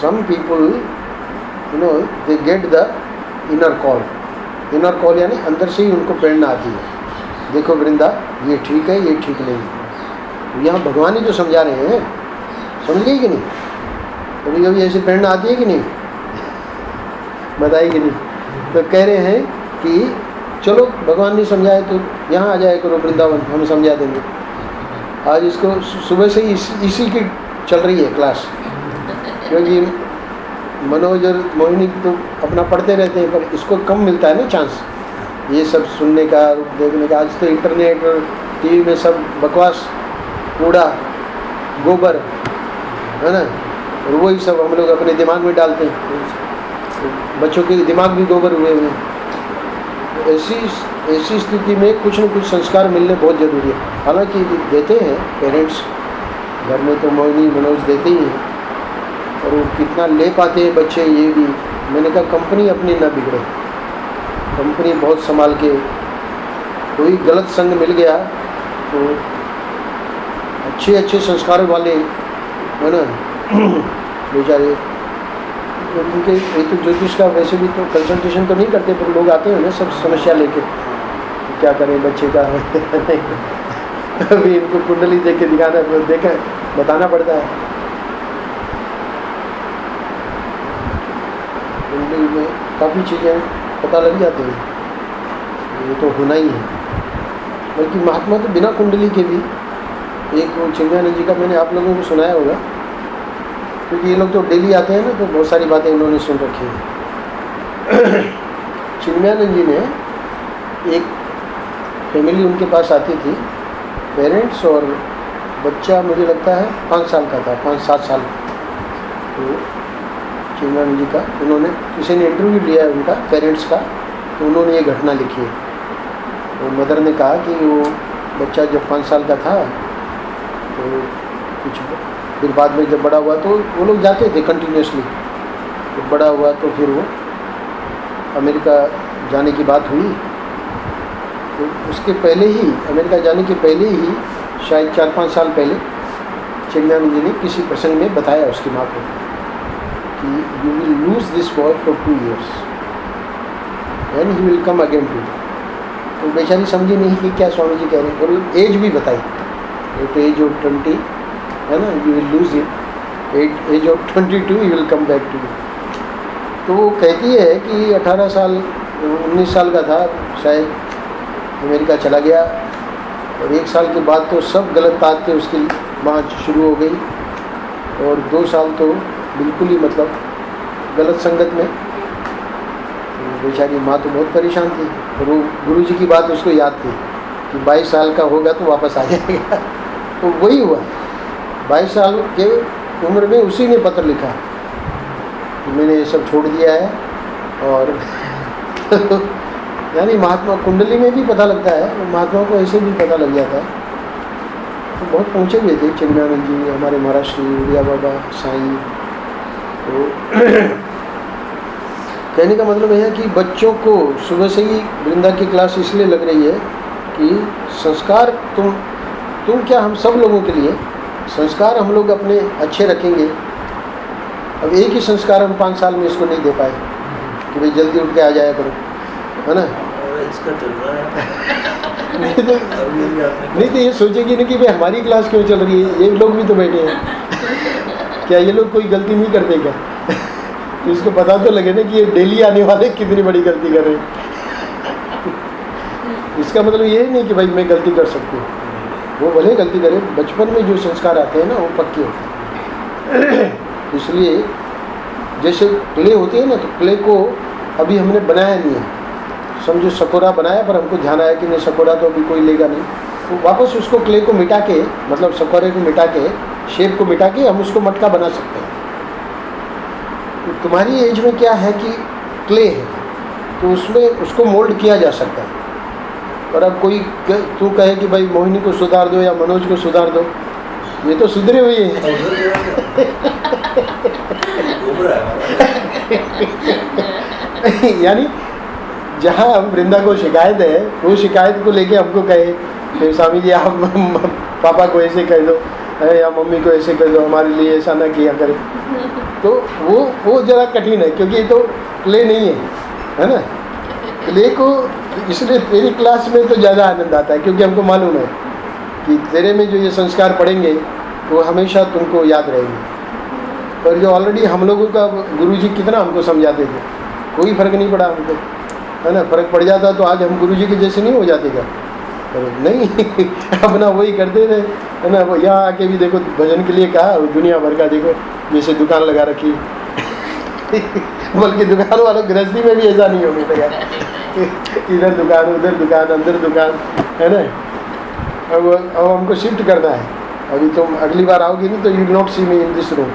Some people they get the inner call यानी अंदर से ही उनको प्रेरणा आती है. देखो वृंदा ये ठीक है, ये ठीक नहीं है. तो यहाँ भगवान ही तो समझा रहे हैं, समझ गई कि नहीं. कभी कभी ऐसी प्रेरणा आती है कि नहीं, बताइए कि नहीं. तो कह रहे हैं कि चलो भगवान ने समझाए तो यहाँ आ जाए करो वृंदावन, हम समझा देंगे. आज इसको सुबह से ही इसी की चल रही है क्लास, क्योंकि मनोज और मोहिनी तो अपना पढ़ते रहते हैं, पर इसको कम मिलता है ना चांस ये सब सुनने का, देखने का. आज तो इंटरनेट और टीवी में सब बकवास, कूड़ा गोबर, है ना, और वही सब हम लोग अपने दिमाग में डालते हैं. बच्चों के दिमाग भी गोबर हुए हुए हैं. ऐसी स्थिति में कुछ न कुछ संस्कार मिलने बहुत ज़रूरी है. हालांकि देते हैं पेरेंट्स, घर में तो मोहिनी मनोज देते ही हैं, और वो कितना ले पाते हैं बच्चे ये भी. मैंने कहा कंपनी अपनी ना बिगड़े, कंपनी बहुत संभाल के. कोई गलत संग मिल गया तो अच्छे संस्कार वाले, है ना, बेचारे उनके. एक तो ज्योतिष का वैसे भी तो कंसल्टेशन तो नहीं करते, पर लोग आते हैं ना सब समस्या लेके, क्या करें बच्चे का. अभी इनको कुंडली देख के दिखाना, देखा बताना पड़ता है. कुंडली में काफ़ी चीज़ें पता लग जाती हैं, ये तो होना ही है. बल्कि महात्मा तो बिना कुंडली के भी, एक चिन्मयानंद जी का मैंने आप लोगों को सुनाया होगा, क्योंकि ये लोग तो डेली आते हैं ना, तो बहुत सारी बातें इन्होंने सुन रखी हैं. चिन्मयानंद जी ने एक फैमिली उनके पास आती थी, पेरेंट्स और बच्चा, मुझे लगता है 5 साल का था, 5-7 साल. तो चिन्मयानंद जी का उन्होंने, किसी ने इंटरव्यू लिया है उनका पेरेंट्स का, तो उन्होंने ये घटना लिखी है. तो मदर ने कहा कि वो बच्चा जब 5 साल का था तो कुछ, फिर बाद में जब बड़ा हुआ तो वो लोग जाते थे कंटिन्यूसली. जब बड़ा हुआ तो फिर वो अमेरिका जाने की बात हुई, तो उसके पहले ही, अमेरिका जाने के पहले ही, शायद 4-5 साल पहले, चिन्मयानंद जी ने किसी प्रसंग में बताया उसकी माँ को कि you will lose this boy for 2 years and he will come again to. तो बेचारी समझी नहीं कि क्या स्वामी जी कह रहे हैं, और एज भी बताई, एट एज ऑफ 20 है ना, you will lose it, age of 22 you will come back to. तो वो कहती है कि 18 साल 19 साल का था शायद, अमेरिका चला गया, और 1 साल के बाद तो सब गलत बातें उसकी वहाँ शुरू हो गई, और 2 साल तो बिल्कुल ही मतलब गलत संगत में। बेचारी माँ तो बहुत परेशान थी, और वो गुरु जी की बात उसको याद थी कि 22 साल का होगा तो वापस आ जाएगा। तो वही हुआ, 22 साल के उम्र में उसी ने पत्र लिखा कि मैंने ये सब छोड़ दिया है। और यानी महात्मा कुंडली में भी पता लगता है, महात्मा को ऐसे भी पता लग जाता है। तो बहुत पहुँचे हुए थे चिन्मयानंद जी, हमारे महाराज श्री उड़िया बाबा साईं। तो कहने का मतलब यह है कि बच्चों को सुबह से ही वृंदा की क्लास इसलिए लग रही है कि संस्कार तुम क्या, हम सब लोगों के लिए संस्कार हम लोग अपने अच्छे रखेंगे। अब एक ही संस्कार हम 5 साल में इसको नहीं दे पाए कि भाई जल्दी उठ के आ जाया करो, है ना। इसका चल रहा है। नहीं तो ये सोचेगी ना कि भाई हमारी क्लास क्यों चल रही है, ये लोग भी तो बैठे हैं, क्या ये लोग कोई गलती नहीं करते क्या? तो इसको पता तो लगे ना कि ये डेली आने वाले कितनी बड़ी गलती कर रहे हैं। इसका मतलब ये नहीं कि भाई मैं गलती कर सकती हूँ, वो भले गलती करे, बचपन में जो संस्कार आते हैं ना वो पक्के होते हैं। इसलिए जैसे क्ले होती है ना, तो क्ले को अभी हमने बनाया नहीं है, समझो सकोरा बनाया, पर हमको ध्यान आया कि नहीं सकोरा तो अभी कोई लेगा नहीं, तो वापस उसको क्ले को मिटा के, मतलब सकोरे को मिटा के, शेप को मिटा के हम उसको मटका बना सकते हैं। तो तुम्हारी एज में क्या है कि क्ले है, तो उसमें उसको मोल्ड किया जा सकता है। और अब कोई तू कहे कि भाई मोहिनी को सुधार दो या मनोज को सुधार दो, ये तो सुधरे हुए हैं। यानी जहाँ हम वृंदा को शिकायत है, वो शिकायत को लेके हमको कहे फिर स्वामी जी आप पापा को ऐसे कह दो या मम्मी को ऐसे कह दो, हमारे लिए ऐसा ना किया करें, तो वो ज़रा कठिन है, क्योंकि ये तो क्ले नहीं है ना। क्ले को इसलिए तेरी क्लास में तो ज़्यादा आनंद आता है, क्योंकि हमको मालूम है कि तेरे में जो ये संस्कार पढ़ेंगे वो हमेशा तुमको याद रहेंगे। पर जो ऑलरेडी हम लोगों का गुरुजी कितना हमको समझाते थे, कोई फ़र्क नहीं पड़ा हमको, है ना। फ़र्क पड़ जाता तो आज हम गुरुजी के जैसे नहीं हो जाते क्या? नहीं अपना वही करते थे, है ना। वो यहाँ आके भी देखो भजन के लिए कहा, दुनिया भर का देखो जैसे दुकान लगा रखी बल्कि दुकान वालों गृहस्थी में भी ऐसा नहीं होने लगा, इधर दुकान उधर दुकान अंदर दुकान, है ना। अब हमको शिफ्ट करना है, अभी तुम अगली बार आओगी नहीं तो you will not see me in this room.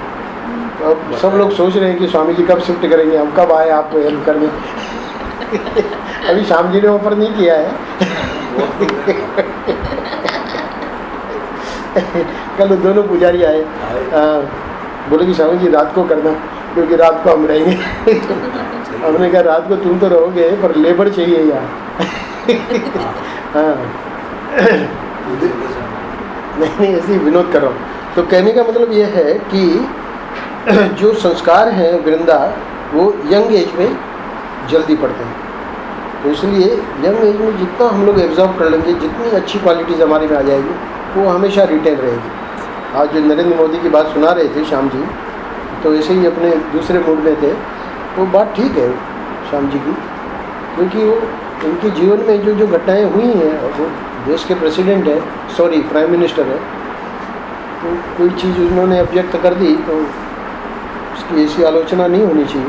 अब सब लोग सोच रहे हैं कि स्वामी जी कब शिफ्ट करेंगे, हम कब आए आपको हेल्प करने। अभी श्याम जी ने ऑफर नहीं किया है। कल दोनों पुजारी आए, बोले कि स्वामी जी रात को करना, क्योंकि रात को हम रहेंगे। हमने कहा रात को तुम तो रहोगे पर लेबर चाहिए यहाँ। हाँ नहीं ऐसे ही विनोद कर रहा हूँ। तो कहने का मतलब ये है कि जो संस्कार हैं वृंदा वो यंग एज में जल्दी पड़ते हैं, तो इसलिए यंग एज में जितना हम लोग एब्जॉर्व कर लेंगे, जितनी अच्छी क्वालिटीज़ हमारे में आ जाएगी वो हमेशा रिटेन रहेगी। आज जो नरेंद्र मोदी की बात सुना रहे थे श्याम जी, तो ऐसे ही अपने दूसरे मूड में थे, वो बात ठीक है श्याम जी की, क्योंकि वो उनके जीवन में जो घटनाएं हुई हैं, वो देश के प्रेसिडेंट है, सॉरी प्राइम मिनिस्टर है, तो कोई चीज़ उन्होंने ऑब्जेक्ट कर दी तो उसकी ऐसी आलोचना नहीं होनी चाहिए,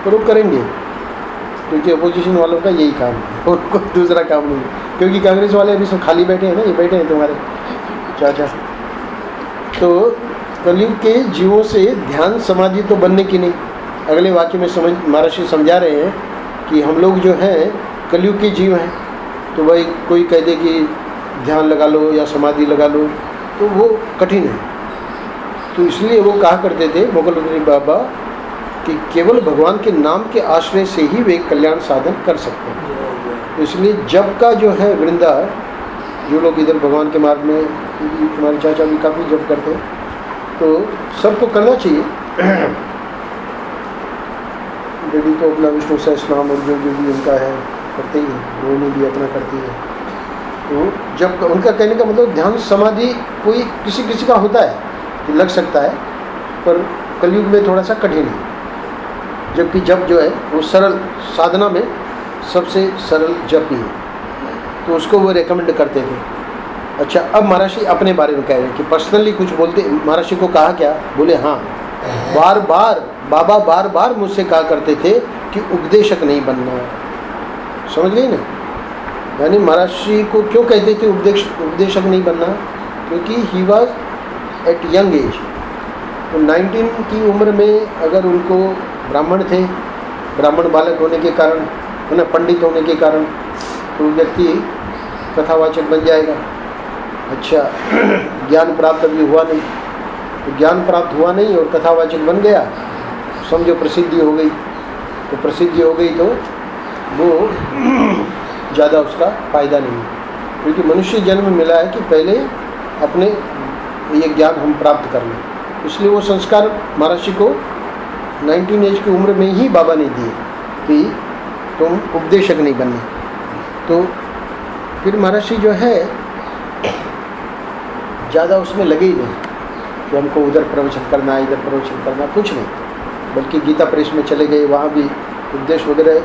पर वो करेंगे क्योंकि अपोजिशन वालों का यही काम है और कोई दूसरा काम नहीं है। क्योंकि कांग्रेस वाले अभी सब खाली बैठे हैं ना, ये बैठे हैं तुम्हारे चाचा। तो कलयुग के जीवों से ध्यान समाधि तो बनने की नहीं। अगले वाक्य में महर्षि समझा रहे हैं कि हम लोग जो हैं कलयुग के जीव हैं, तो भाई कोई कह दे कि ध्यान लगा लो या समाधि लगा लो, तो वो कठिन है। तो इसलिए वो कहा करते थे मुगल बाबा कि केवल भगवान के नाम के आश्रय से ही वे कल्याण साधन कर सकते हैं। तो इसलिए जप का जो है वृंदा, जो लोग इधर भगवान के मार्ग में, हमारे चाचा भी काफ़ी जप करते हैं, तो सबको करना चाहिए। बेटी तो अपना विष्णु सहस्रनाम और जो जो भी उनका है करते ही हैं, रोहिणी भी अपना करती है। तो जब उनका कहने का मतलब ध्यान समाधि कोई किसी किसी का होता है कि लग सकता है, पर कलयुग में थोड़ा सा कठिन है। जबकि जप जो है वो सरल साधना में सबसे सरल जप ही है, तो उसको वो रेकमेंड करते थे। अच्छा, अब महर्षि अपने बारे में कह रहे हैं कि पर्सनली कुछ बोलते। महर्षि को कहा क्या? बोले हाँ, बार बार बाबा बार बार मुझसे कहा करते थे कि उपदेशक नहीं बनना। समझ गई ना? यानी महर्षि को क्यों कहते थे उपदेशक नहीं बनना? क्योंकि he was at young age, तो 19 की उम्र में अगर उनको ब्राह्मण थे, ब्राह्मण बालक होने के कारण, है ना, पंडित होने के कारण, तो व्यक्ति कथावाचक बन जाएगा। अच्छा, ज्ञान प्राप्त अभी हुआ नहीं, तो ज्ञान प्राप्त हुआ नहीं और कथावाचक बन गया, समझो प्रसिद्धि हो गई। तो प्रसिद्धि हो गई तो वो ज़्यादा उसका फ़ायदा नहीं है, क्योंकि मनुष्य जन्म मिला है कि पहले अपने ये ज्ञान हम प्राप्त कर लें। इसलिए वो संस्कार महर्षि को 19 एज की उम्र में ही बाबा ने दिए कि तुम उपदेशक नहीं बनने। तो फिर महर्षि जो है ज़्यादा उसमें लगे ही नहीं कि हमको उधर प्रवचन करना है, इधर प्रवचन करना, कुछ नहीं। बल्कि गीता प्रेस में चले गए, वहाँ भी उपदेश वगैरह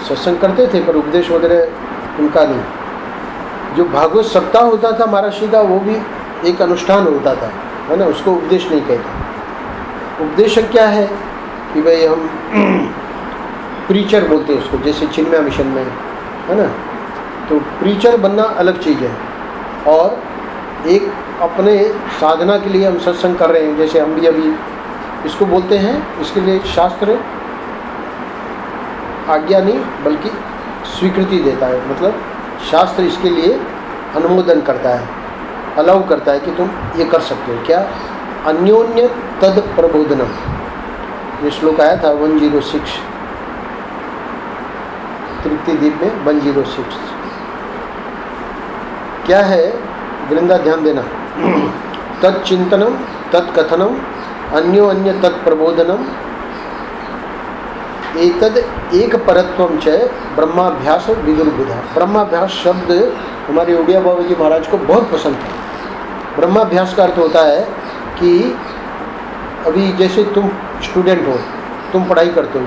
सत्संग करते थे, पर उपदेश वगैरह उनका नहीं। जो भागवत सप्ताह होता था महर्षि का, वो भी एक अनुष्ठान होता था, है ना, उसको उपदेश नहीं कहते। उपदेशक क्या है कि भाई हम प्रीचर बोलते हैं उसको, जैसे चिन्मय मिशन में, है ना। तो प्रीचर बनना अलग चीज़ है, और एक अपने साधना के लिए हम सत्संग कर रहे हैं, जैसे हम भी अभी इसको बोलते हैं, इसके लिए शास्त्र आज्ञा नहीं बल्कि स्वीकृति देता है। मतलब शास्त्र इसके लिए अनुमोदन करता है, अलाउ करता है कि तुम ये कर सकते हो। क्या? अन्योन्य तद प्रबोधनम, ये श्लोक आया था 106 तृप्ति दीप में 106। क्या है? वृंदा ध्यान देना। तत्चिंतनम तत्कथनम अन्योन्य तत्प्रबोधनम एतद एक परत्वम च ब्रह्माभ्यास विदुर्बुधा। ब्रह्माभ्यास शब्द हमारे उड़िया बाबा जी महाराज को बहुत पसंद था। ब्रह्माभ्यास का अर्थ होता है कि अभी जैसे तुम स्टूडेंट हो, तुम पढ़ाई करते हो,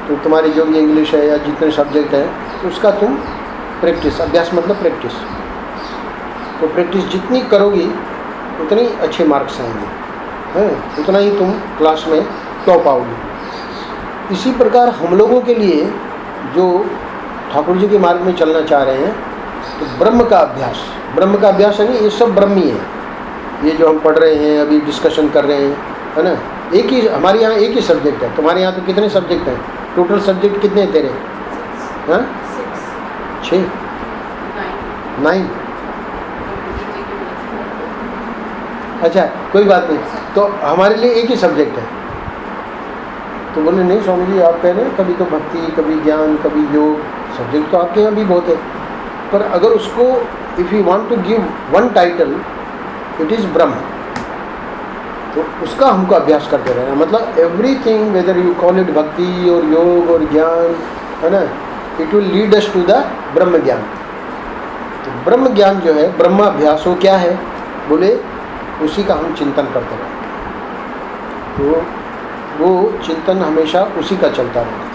तो तुम्हारी जो भी इंग्लिश है या जितने सब्जेक्ट है, उसका तुम प्रैक्टिस, अभ्यास मतलब प्रैक्टिस, तो प्रैक्टिस जितनी करोगी उतनी अच्छे मार्क्स आएंगे, हैं, उतना ही तुम क्लास में टॉप आओगे। इसी प्रकार हम लोगों के लिए जो ठाकुर जी के मार्ग में चलना चाह रहे हैं, तो ब्रह्म का अभ्यास है नहीं, ये सब ब्रह्म ही है। ये जो हम पढ़ रहे हैं, अभी डिस्कशन कर रहे हैं, है ना, एक ही, हमारे यहाँ एक ही सब्जेक्ट है। तुम्हारे यहाँ तो कितने सब्जेक्ट हैं? टोटल सब्जेक्ट कितने हैं तेरे? हाँ, 6 9। अच्छा, कोई बात नहीं, तो हमारे लिए एक ही सब्जेक्ट है। तो बोले नहीं स्वामी जी, आप कह रहे हैं कभी तो भक्ति, कभी ज्ञान, कभी योग, सब्जेक्ट तो आपके यहाँ भी बहुत है, पर अगर उसको if you want to give one title, it is Brahm, तो उसका हमको अभ्यास करते रहना। मतलब everything, whether you call it bhakti और योग और ज्ञान, है ना, it will lead us to the Brahm gyan. तो ब्रह्म ज्ञान जो है, ब्रह्माभ्यास, वो क्या है? बोले उसी का हम चिंतन करते रहें, तो वो चिंतन हमेशा उसी का चलता रहे।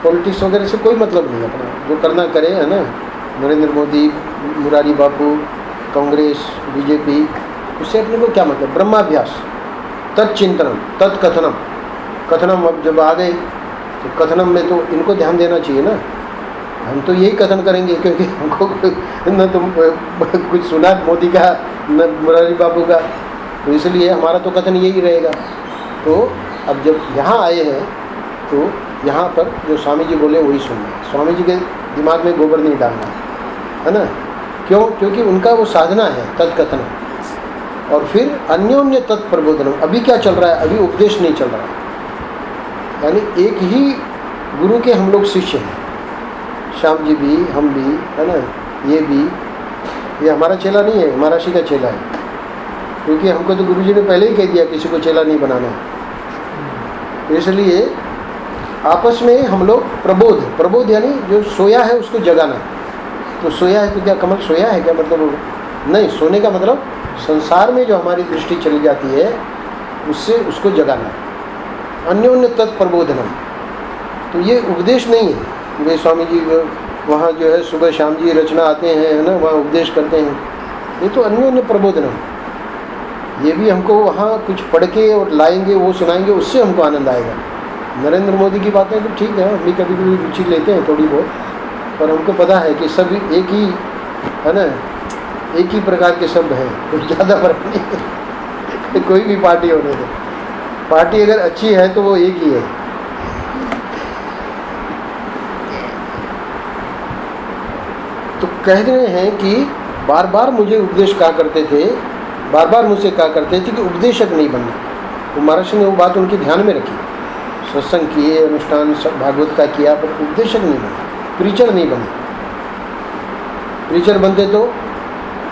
पॉलिटिक्स वगैरह से कोई मतलब नहीं, अपना जो करना करे, है ना, नरेंद्र मोदी, मुरारी बापू, कांग्रेस, बीजेपी, उससे अपने को क्या मतलब? ब्रह्माभ्यास, तत्चिंतनम तत्कथनम। कथनम अब जब आ गए तो कथनम में तो इनको ध्यान देना चाहिए ना। हम तो यही कथन करेंगे क्योंकि हमको न तुम कुछ सुना मोदी का न मुरारी बापू का, तो इसलिए हमारा तो कथन यही रहेगा। तो अब जब यहाँ आए हैं तो यहाँ पर जो स्वामी जी बोले वही सुनना है। स्वामी जी के दिमाग में गोबर नहीं डालना है ना। क्यों? क्योंकि उनका वो साधना है तत्कथन। और फिर अन्योन्य तत्प्रबोधन। अभी क्या चल रहा है? अभी उपदेश नहीं चल रहा है, यानी एक ही गुरु के हम लोग शिष्य हैं। श्याम जी भी, हम भी, है ना, ये भी, ये हमारा चेला नहीं है, महाराष्ट्र का चेला है, क्योंकि हमको तो गुरुजी ने पहले ही कह दिया किसी को चेला नहीं बनाना। इसलिए आपस में हम लोग प्रबोध यानी जो सोया है उसको जगाना। तो सोया है तो क्या कमल सोया है क्या, मतलब नहीं, सोने का मतलब संसार में जो हमारी दृष्टि चली जाती है उससे उसको जगाना, अन्योन्य तत्प्रबोधनम। तो ये उपदेश नहीं है। वे स्वामी जी वहाँ जो है सुबह शाम जी रचना आते हैं, है ना, वहाँ उपदेश करते हैं, ये तो अन्योन्य प्रबोधनम। ये भी हमको वहाँ कुछ पढ़ के और लाएंगे, वो सुनाएंगे, उससे हमको आनंद आएगा। नरेंद्र मोदी की बातें तो ठीक है, हम भी कभी कभी रुचि लेते हैं थोड़ी बहुत, पर हमको पता है कि सब एक ही, है ना, एक ही प्रकार के शब्द हैं, कुछ ज़्यादा फर्क नहीं है। कोई भी पार्टी होने दे, पार्टी अगर अच्छी है तो वो एक ही है। तो कह रहे हैं कि बार बार मुझे उपदेश कहा करते थे, बार बार मुझसे कहा करते थे कि उपदेशक नहीं बनना। तो महाराज ने वो बात उनके ध्यान में रखी, सत्संग किए, अनुष्ठान सब भागवत का किया, पर उपदेशक नहीं बना, प्रीचर नहीं बने। प्रीचर बनते तो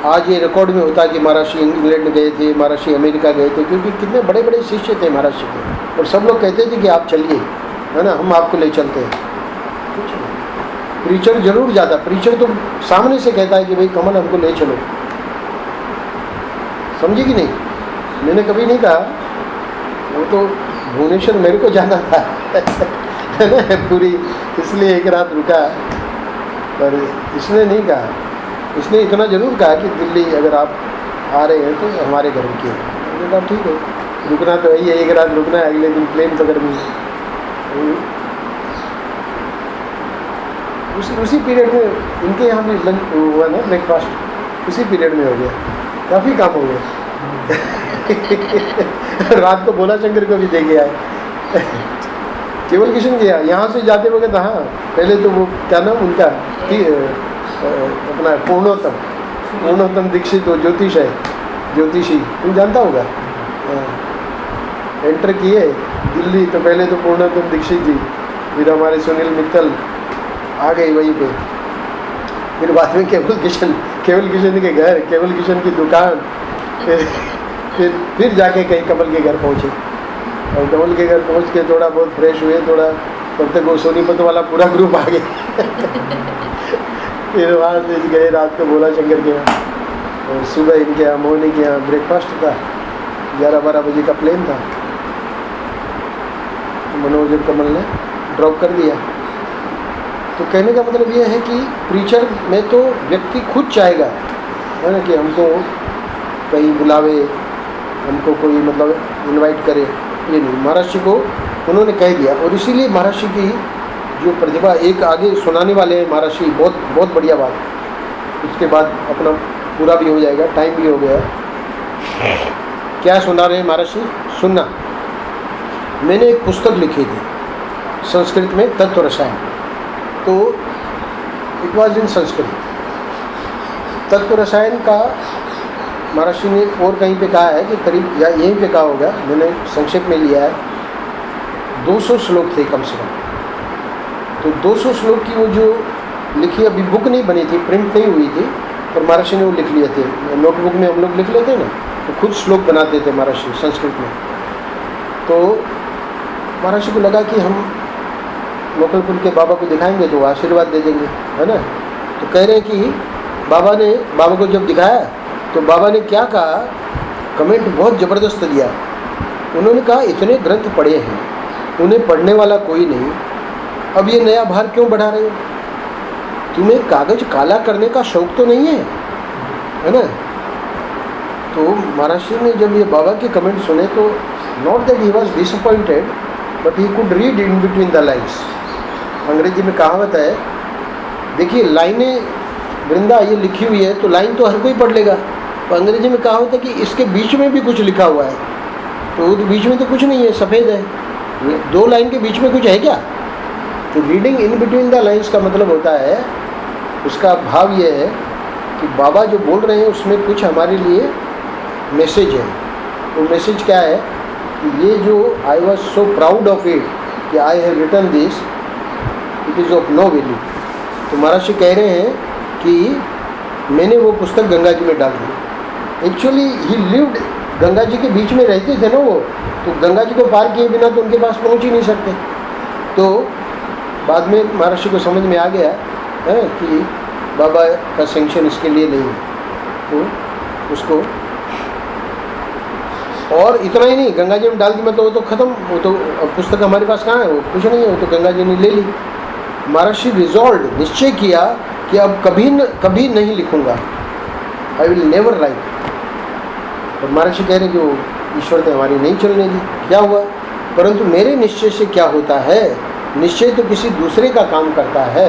आज ये रिकॉर्ड में होता कि महाराष्ट्र इंग्लैंड गए थे, महाराष्ट्र अमेरिका गए थे, क्योंकि कितने बड़े बड़े शिष्य थे महाराष्ट्र के, और सब लोग कहते थे कि आप चलिए, है ना, हम आपको ले चलते हैं। कुछ नहीं, प्रीचर जरूर जाता, प्रीचर तो सामने से कहता है कि भाई कमल हमको ले चलो, समझे कि नहीं। मैंने कभी नहीं कहा, वो तो भुवनेश्वर मेरे को जाना था है ना पूरी, इसलिए एक रात रुका, पर इसने नहीं कहा। इसने इतना जरूर कहा कि दिल्ली अगर आप आ रहे हैं तो हमारे घर रुकिए। मैंने कहा ठीक है, रुकना तो यही है, एक रात रुकना है, अगले दिन प्लेन पकड़नी है। उसी पीरियड में इनके यहाँ भी लंच हुआ ना, ब्रेकफास्ट उसी पीरियड में हो गया, काफ़ी काम हो गया। रात को भोला शंकर को भी देखे आए केवल किशन गया, यहाँ से जाते वक्त। हाँ, पहले तो वो क्या नाम उनका अपना पूर्णोत्तम दीक्षित, वो ज्योतिष है, ज्योतिषी, तुम जानता होगा। एंटर किए दिल्ली तो पहले तो पूर्णोत्तम दीक्षित जी, फिर हमारे सुनील मित्तल आ गए वहीं पे, फिर बाद में केवल किशन के घर, केवल किशन की दुकान, फिर जाके कहीं कमल के घर पहुँचे। और कमल के घर पहुँच के थोड़ा बहुत फ्रेश हुए, थोड़ा, तब तक वो सोनीपत वाला पूरा ग्रुप आ गया। फिर वहाँ से गए रात को भोला शंकर के यहाँ, और सुबह इनके यहाँ मोहनी के यहाँ ब्रेकफास्ट था, 11-12 बजे का प्लेन था। मनोज और कमल ने ड्रॉप कर दिया। तो कहने का मतलब ये है कि प्रीचर में तो व्यक्ति खुद चाहेगा, है ना, कि हमको कहीं बुलावे, हमको कोई मतलब इनवाइट करे, ये नहीं। महाराष्ट्र को उन्होंने कह दिया, और इसीलिए महाराष्ट्र की जो प्रतिभा, एक आगे सुनाने वाले हैं महाराष्ट्र, बहुत बहुत बढ़िया बात। उसके बाद अपना पूरा भी हो जाएगा, टाइम भी हो गया। क्या सुना रहे हैं महाराष्ट्र, सुनना। मैंने एक पुस्तक लिखी थी संस्कृत में, तत्व रसायन, तो इट वॉज इन संस्कृत। तत्व रसायन का महाराष्ट्र ने और कहीं पे कहा है कि करीब, या यहीं पे कहा होगा, मैंने संक्षेप में लिया है, 200 श्लोक थे कम से कम। तो 200 श्लोक की वो जो लिखी, अभी बुक नहीं बनी थी, प्रिंट नहीं हुई थी, पर महाराष्ट्र ने वो लिख लिए थे। नोटबुक में हम लोग लिख लेते हैं ना, तो खुद श्लोक बनाते थे महाराष्ट्र संस्कृत में। तो महाराष्ट्र को लगा कि हम लोकलपुर के बाबा को दिखाएंगे तो आशीर्वाद दे देंगे, है ना। तो कह रहे हैं कि बाबा को जब दिखाया तो बाबा ने क्या कहा, कमेंट बहुत ज़बरदस्त दिया। उन्होंने कहा इतने ग्रंथ पढ़े हैं, उन्हें पढ़ने वाला कोई नहीं, अब ये नया भार क्यों बढ़ा रहे हो? तुम्हें कागज काला करने का शौक तो नहीं है ना। तो महाराष्ट्र ने जब ये बाबा के कमेंट सुने तो not that he was disappointed, but he could read in between the lines. अंग्रेजी में कहावत है, देखिए लाइनें वृंदा ये लिखी हुई है तो लाइन तो हर कोई पढ़ लेगा, तो अंग्रेजी में कहावत है कि इसके बीच में भी कुछ लिखा हुआ है, तो बीच में तो कुछ नहीं है, सफ़ेद है, 2 लाइन के बीच में कुछ है क्या? तो reading in between the lines का मतलब होता है, उसका भाव ये है कि बाबा जो बोल रहे हैं उसमें कुछ हमारे लिए मैसेज है। वो मैसेज क्या है कि ये जो I was so proud of it कि I have written this, it is of no value. तो महाराज जी कह रहे हैं कि मैंने वो पुस्तक गंगा जी में डाल दी। एक्चुअली ही लिव्ड, गंगा जी के बीच में रहते थे ना वो, तो गंगा जी को पार किए बिना तो उनके पास पहुंच ही नहीं सकते। तो बाद में महाराज जी को समझ में आ गया है कि बाबा का सेंक्शन इसके लिए नहीं है, तो उसको, और इतना ही नहीं, गंगा जी में डाल दी मतलब वो तो ख़त्म, वो तो अब पुस्तक हमारे पास कहाँ है, वो कुछ नहीं है, वो तो गंगा जी ने ले ली। महर्षि रिजॉल्व, निश्चय किया कि अब कभी नहीं लिखूंगा, आई विल नेवर राइट। और महर्षि कह रहे कि वो ईश्वर ने हमारी नहीं चलने दी, क्या हुआ, परंतु मेरे निश्चय से क्या होता है, निश्चय तो किसी दूसरे का काम करता है।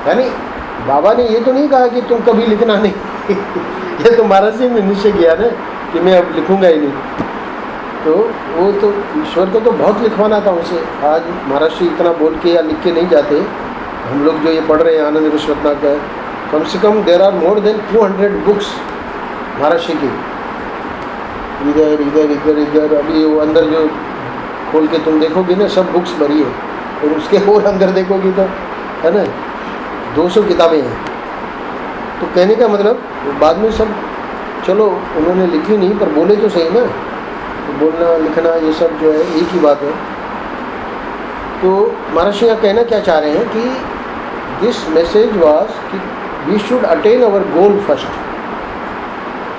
यानी बाबा ने ये तो नहीं कहा कि तुम कभी लिखना नहीं ये तो महाराज जी ने निश्चय किया ना कि मैं अब लिखूंगा ही नहीं। तो वो तो ईश्वर को तो बहुत लिखवाना था उसे। आज महाराज जी इतना बोल के या लिख के नहीं जाते। हम लोग जो ये पढ़ रहे हैं आनंद रस रत्नाकर, कम से कम there are more than 200 books Maharaj ji की, इधर इधर इधर इधर। अभी वो अंदर जो खोल के तुम देखोगे ना, सब बुक्स भरी है, और उसके और अंदर देखोगी तो है ना 200 किताबें हैं। तो कहने का मतलब बाद में सब, चलो उन्होंने लिखी नहीं पर बोले तो सही ना, तो बोलना लिखना ये सब जो है एक ही बात है। तो महाराज यहाँ कहना क्या चाह रहे हैं कि दिस मैसेज वाज कि we should attain our goal first,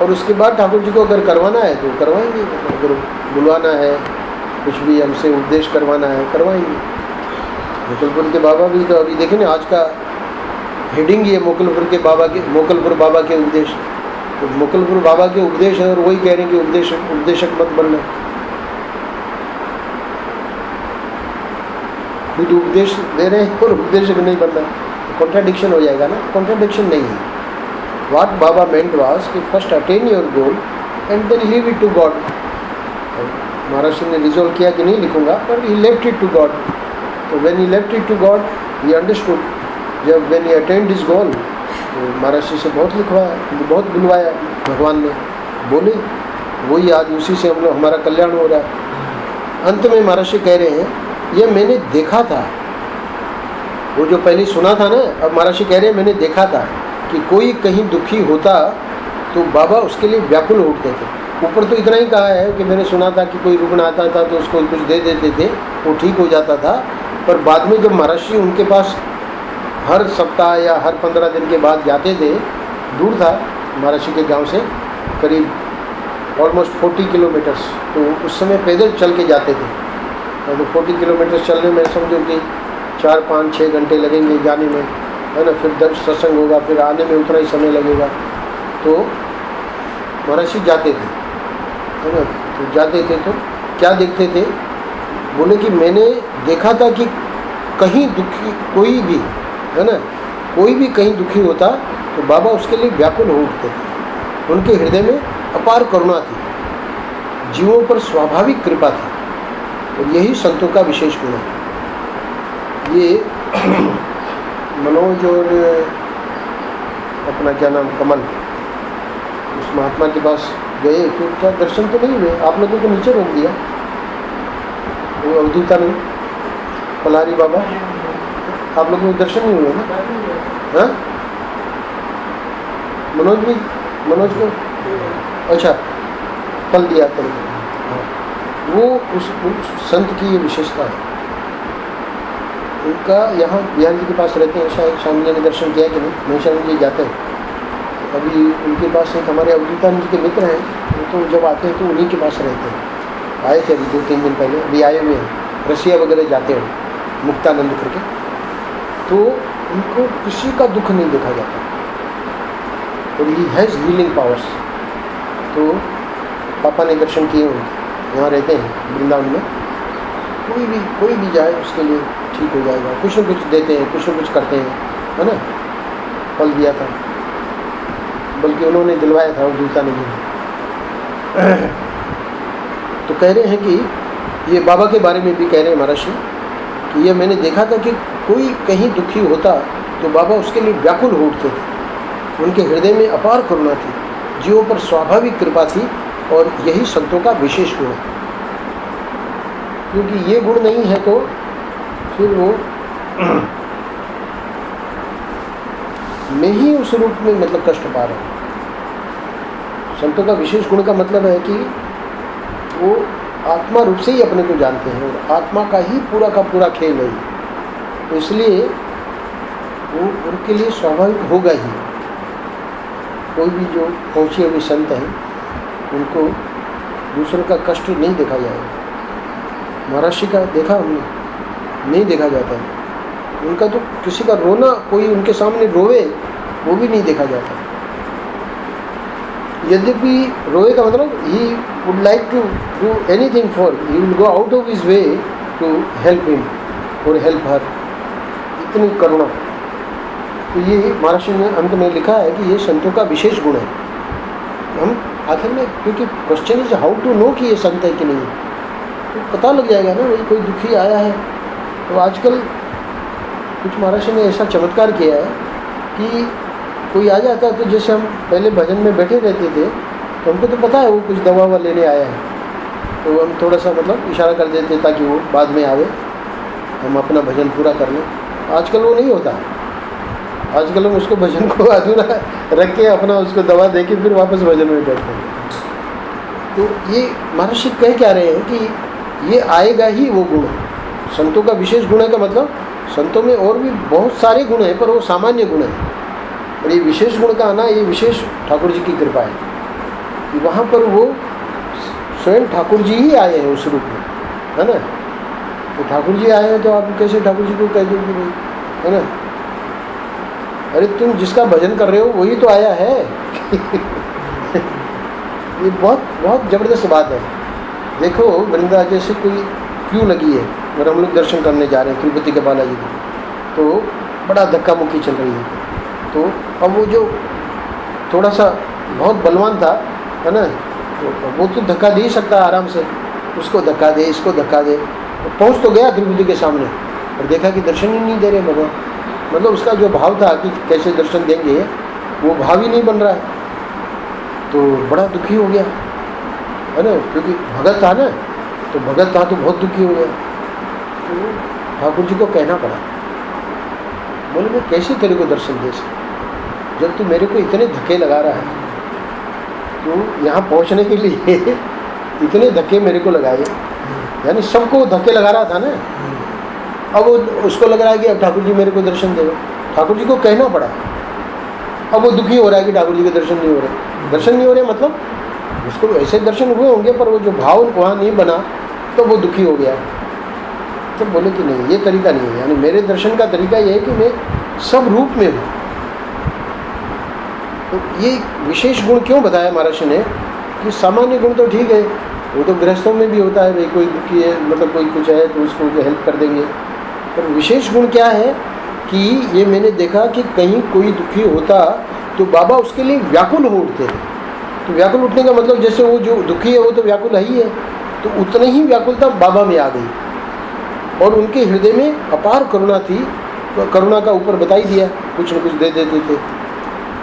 और उसके बाद ठाकुर जी को अगर करवाना है तो करवाएंगे, अगर बुलवाना है, कुछ भी हमसे उपदेश करवाना है करवाएंगे। मोकलपुर के बाबा भी तो अभी देखें ना, आज का हेडिंग ये मोकलपुर बाबा के उपदेश। तो मोकलपुर बाबा के उपदेश है और वही कह रहे हैं कि उपदेशक मत बनना, खुद उपदेश दे रहे हैं और उपदेशक नहीं बनना, तो कॉन्ट्राडिक्शन हो जाएगा ना। कॉन्ट्राडिक्शन नहीं है। व्हाट बाबा मेंट वाज कि first attain your goal and then leave it to God. Maharaj ने रिजॉल्व किया कि नहीं लिखूंगा, पर he left it to God. तो when he left it to God he understood, जब when he attend his goal, तो महाराज जी से बहुत लिखवाया, बहुत बुलवाया भगवान ने, बोले वही आज उसी से हम लोग, हमारा कल्याण हो रहा है। अंत में महाराज जी कह रहे हैं, ये मैंने देखा था, वो जो पहले सुना था ना, अब महाराज जी कह रहे हैं मैंने देखा था कि कोई कहीं दुखी होता तो बाबा उसके लिए व्याकुल उठते थे। ऊपर तो इतना ही कहा है कि मैंने सुना था कि कोई रुग्ण आता था तो उसको कुछ दे देते थे, वो ठीक हो जाता था। पर बाद में जब महाराज जी उनके पास हर सप्ताह या हर 15 दिन के बाद जाते थे, दूर था महाराज जी के गांव से करीब ऑलमोस्ट 40 किलोमीटर्स, तो उस समय पैदल चल के जाते थे। तो 40 किलोमीटर चलने में समझो कि 4, 5, 6 घंटे लगेंगे जाने में, है ना, फिर दर्श सत्संग होगा, फिर आने में उतना ही समय लगेगा। तो महाराज जी जाते थे, है ना, तो जाते थे तो क्या देखते थे, बोले कि मैंने देखा था कि कहीं दुखी कोई भी, है ना, कोई भी कहीं दुखी होता तो बाबा उसके लिए व्याकुल हो उठते थे। उनके हृदय में अपार करुणा थी, जीवों पर स्वाभाविक कृपा थी, और यही संतों का विशेष गुण है। ये मनोज और अपना क्या नाम कमल, उस महात्मा के पास गए, फिर क्या दर्शन तो नहीं हुए, आप लोगों को नीचे रोक दिया, वो अवधूता नहीं, पलारी बाबा, आप लोगों को दर्शन नहीं हुए ना? हाँ, मनोज को अच्छा फल दिया करो। वो उस संत की ये विशेषता है। उनका यहाँ बिहार जी के पास रहते हैं, शायद स्वामी जी ने दर्शन किया कि नहीं, महेशानंद जी जाते हैं। अभी उनके पास एक हमारे अवधूतानंद जी के मित्र हैं, तो जब आते हैं तो उन्हीं के पास रहते हैं। आए थे अभी 2-3 दिन पहले, अभी आए हुए हैं, रसिया वगैरह जाते हैं मुक्तानंद करके। तो उनको किसी का दुख नहीं देखा जाता, और ही हैज़ हीलिंग पावर्स। तो पापा ने दर्शन किए उनके, यहाँ रहते हैं वृंदावन में। कोई भी जाए उसके लिए ठीक हो जाएगा, कुछ न कुछ देते हैं, कुछ न कुछ करते हैं, है ना। फल दिया था, बल्कि उन्होंने दिलवाया था, अवधूता नहीं। तो कह रहे हैं कि ये बाबा के बारे में भी कह रहे हैं महाराज जी कि ये मैंने देखा था कि कोई कहीं दुखी होता तो बाबा उसके लिए व्याकुल हो उठते थे। उनके हृदय में अपार करुणा थी, जीवों पर स्वाभाविक कृपा थी, और यही संतों का विशेष गुण है। क्योंकि ये गुण नहीं है तो फिर वो में ही उस रूप में मतलब कष्ट पा रहे हैं। संतों का विशेष गुण का मतलब है कि वो आत्मा रूप से ही अपने को जानते हैं और आत्मा का ही पूरा का पूरा खेल है, तो इसलिए वो उनके लिए स्वाभाविक होगा ही। कोई भी जो पहुँचे हुए संत हैं उनको दूसरों का कष्ट नहीं देखा जाएगा। महर्षि का देखा हमने, नहीं देखा जाता है उनका, तो किसी का रोना, कोई उनके सामने रोवे वो भी नहीं देखा जाता। यद्यपि रोए का मतलब he would like to do anything for, he will go out of his way to help him और हेल्प हर, इतनी करुणा। तो ये महर्षि ने अंत में लिखा है कि ये संतों का विशेष गुण है। हम आखिर में, क्योंकि question is how to know कि ये संत है कि नहीं, तो पता लग जाएगा ना। भाई कोई दुखी आया है तो आजकल कुछ महर्षि ने ऐसा चमत्कार किया है कि कोई आ जाता है तो जैसे हम पहले भजन में बैठे रहते थे तो हमको तो पता है वो कुछ दवा ववा लेने आया है, तो हम थोड़ा सा मतलब इशारा कर देते ताकि वो बाद में आवे, हम अपना भजन पूरा कर लें। आजकल वो नहीं होता, आजकल हम उसको भजन को अधूरा रख के अपना उसको दवा दे के फिर वापस भजन में बैठते हैं। तो ये महर्षि कह क्या रहे हैं कि ये आएगा ही वो गुण। संतों का विशेष गुण है का मतलब संतों में और भी बहुत सारे गुण हैं पर वो सामान्य गुण है, और ये विशेष गुण का आना ये विशेष ठाकुर जी की कृपा है कि वहाँ पर वो स्वयं ठाकुर जी ही आए हैं उस रूप में, है ना। तो ठाकुर जी आए हैं तो आप कैसे ठाकुर जी को कह दोगे भाई, है ना। अरे तुम जिसका भजन कर रहे हो वही तो आया है ये बहुत बहुत ज़बरदस्त बात है। देखो वृंदा जैसे कोई क्यों लगी है अगर हम लोग दर्शन करने जा रहे हैं तिरुपति के बालाजी को, तो बड़ा धक्का मुक्की चल रही है। तो अब वो जो थोड़ा सा बहुत बलवान था, है ना, तो वो तो धक्का दे ही सकता है आराम से, उसको धक्का दे इसको धक्का दे, तो पहुँच तो गया तिरुपति के सामने और देखा कि दर्शन ही नहीं दे रहे भगवान। मतलब उसका जो भाव था कि कैसे दर्शन देंगे वो भाव ही नहीं बन रहा है, तो बड़ा दुखी हो गया, है ना, क्योंकि भगत था ना, तो भगत था तो बहुत दुखी हो गया। तो ठाकुर जी को कहना पड़ा, बोले मैं कैसे तेरे को दर्शन दे सकता जब तू मेरे को इतने धक्के लगा रहा है, तो यहाँ पहुँचने के लिए इतने धक्के मेरे को लगाए, यानी सबको धक्के लगा रहा था ना। अब वो उसको लग रहा है कि अब ठाकुर जी मेरे को दर्शन दे, ठाकुर जी को कहना पड़ा। अब वो दुखी हो रहा है कि ठाकुर जी के दर्शन नहीं हो रहे, दर्शन नहीं हो रहे मतलब उसको ऐसे दर्शन हुए होंगे पर वो जो भाव वहाँ नहीं बना तो वो दुखी हो गया। तो बोले कि नहीं ये तरीका नहीं है, यानी मेरे दर्शन का तरीका ये है कि मैं सब रूप में हूँ। तो ये विशेष गुण क्यों बताया महर्षि ने कि सामान्य गुण तो ठीक है, वो तो गृहस्थों में भी होता है, भाई कोई दुखी है मतलब कोई कुछ है तो उसको हेल्प कर देंगे, पर विशेष गुण क्या है कि ये मैंने देखा कि कहीं कोई दुखी होता तो बाबा उसके लिए व्याकुल हो उठते। तो व्याकुल उठने का मतलब जैसे वो जो दुखी है वो तो व्याकुल ही है, तो उतनी ही व्याकुलता बाबा में आ गई और उनके हृदय में अपार करुणा थी। तो करुणा का ऊपर बता ही दिया, कुछ न कुछ दे देते थे,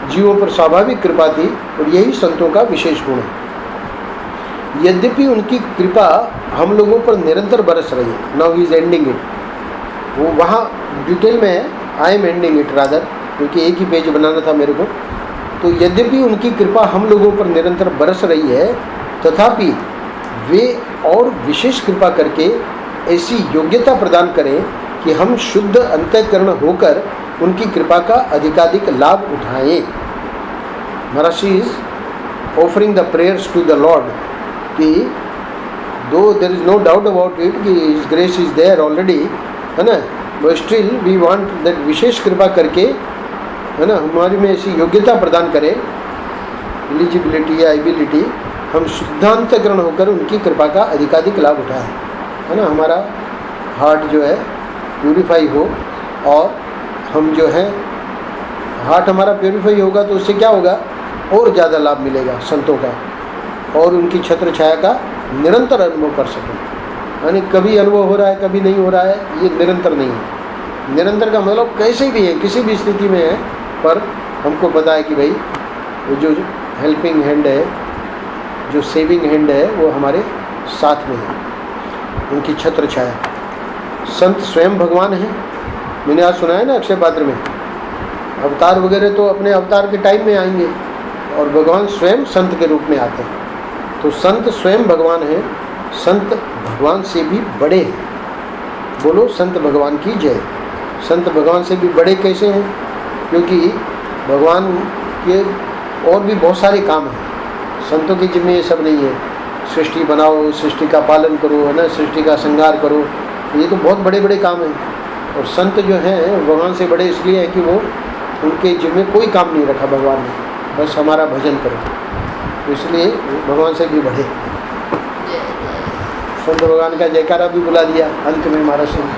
जीवों पर स्वाभाविक कृपा थी और यही संतों का विशेष गुण है। यद्यपि उनकी कृपा हम लोगों पर निरंतर बरस रही है। Now he is ending it, वो वहाँ डिटेल में है, I am ending it rather, क्योंकि एक ही पेज बनाना था मेरे को। तो यद्यपि उनकी कृपा हम लोगों पर निरंतर बरस रही है, तथापि वे और विशेष कृपा करके ऐसी योग्यता प्रदान करें कि हम शुद्ध अंतःकरण होकर उनकी कृपा का अधिकाधिक लाभ उठाएं। Maharshi is offering the prayers to the lord कि though there is no doubt about it कि his grace is there already, है ना, but still we want that विशेष कृपा करके, है ना, हमारी में ऐसी योग्यता प्रदान करें, एलिजिबिलिटी या एबिलिटी, हम शुद्धांतकरण होकर उनकी कृपा का अधिकाधिक लाभ उठाएं, है ना, हमारा हार्ट जो है प्यूरिफाई हो और हम जो है हार्ट हमारा प्यूरिफाई होगा तो उससे क्या होगा और ज़्यादा लाभ मिलेगा संतों का और उनकी छत्र छाया का निरंतर अनुभव कर सकें। यानी कभी अनुभव हो रहा है कभी नहीं हो रहा है, ये निरंतर नहीं है। निरंतर का मतलब कैसे भी है, किसी भी स्थिति में है, पर हमको पता है कि भाई वो जो हेल्पिंग हैंड है, जो सेविंग हैंड है, वो हमारे साथ में है, उनकी छत्र छाया। संत स्वयं भगवान हैं। मैंने आज सुना है ना अक्षय पात्र में, अवतार वगैरह तो अपने अवतार के टाइम में आएंगे, और भगवान स्वयं संत के रूप में आते हैं। तो संत स्वयं भगवान है, संत भगवान से भी बड़े हैं। बोलो संत भगवान की जय। संत भगवान से भी बड़े कैसे हैं? क्योंकि भगवान के और भी बहुत सारे काम हैं, संतों की जिम्मे ये सब नहीं है। सृष्टि बनाओ, सृष्टि का पालन करो, है ना, सृष्टि का श्रृंगार करो, ये तो बहुत बड़े बड़े काम हैं। और संत जो हैं भगवान से बड़े इसलिए हैं कि वो उनके जिम्मे कोई काम नहीं रखा भगवान ने, बस हमारा भजन करो, तो इसलिए भगवान से भी बड़े। संत भगवान का जयकारा भी बुला दिया अंत में महाराज सिंह।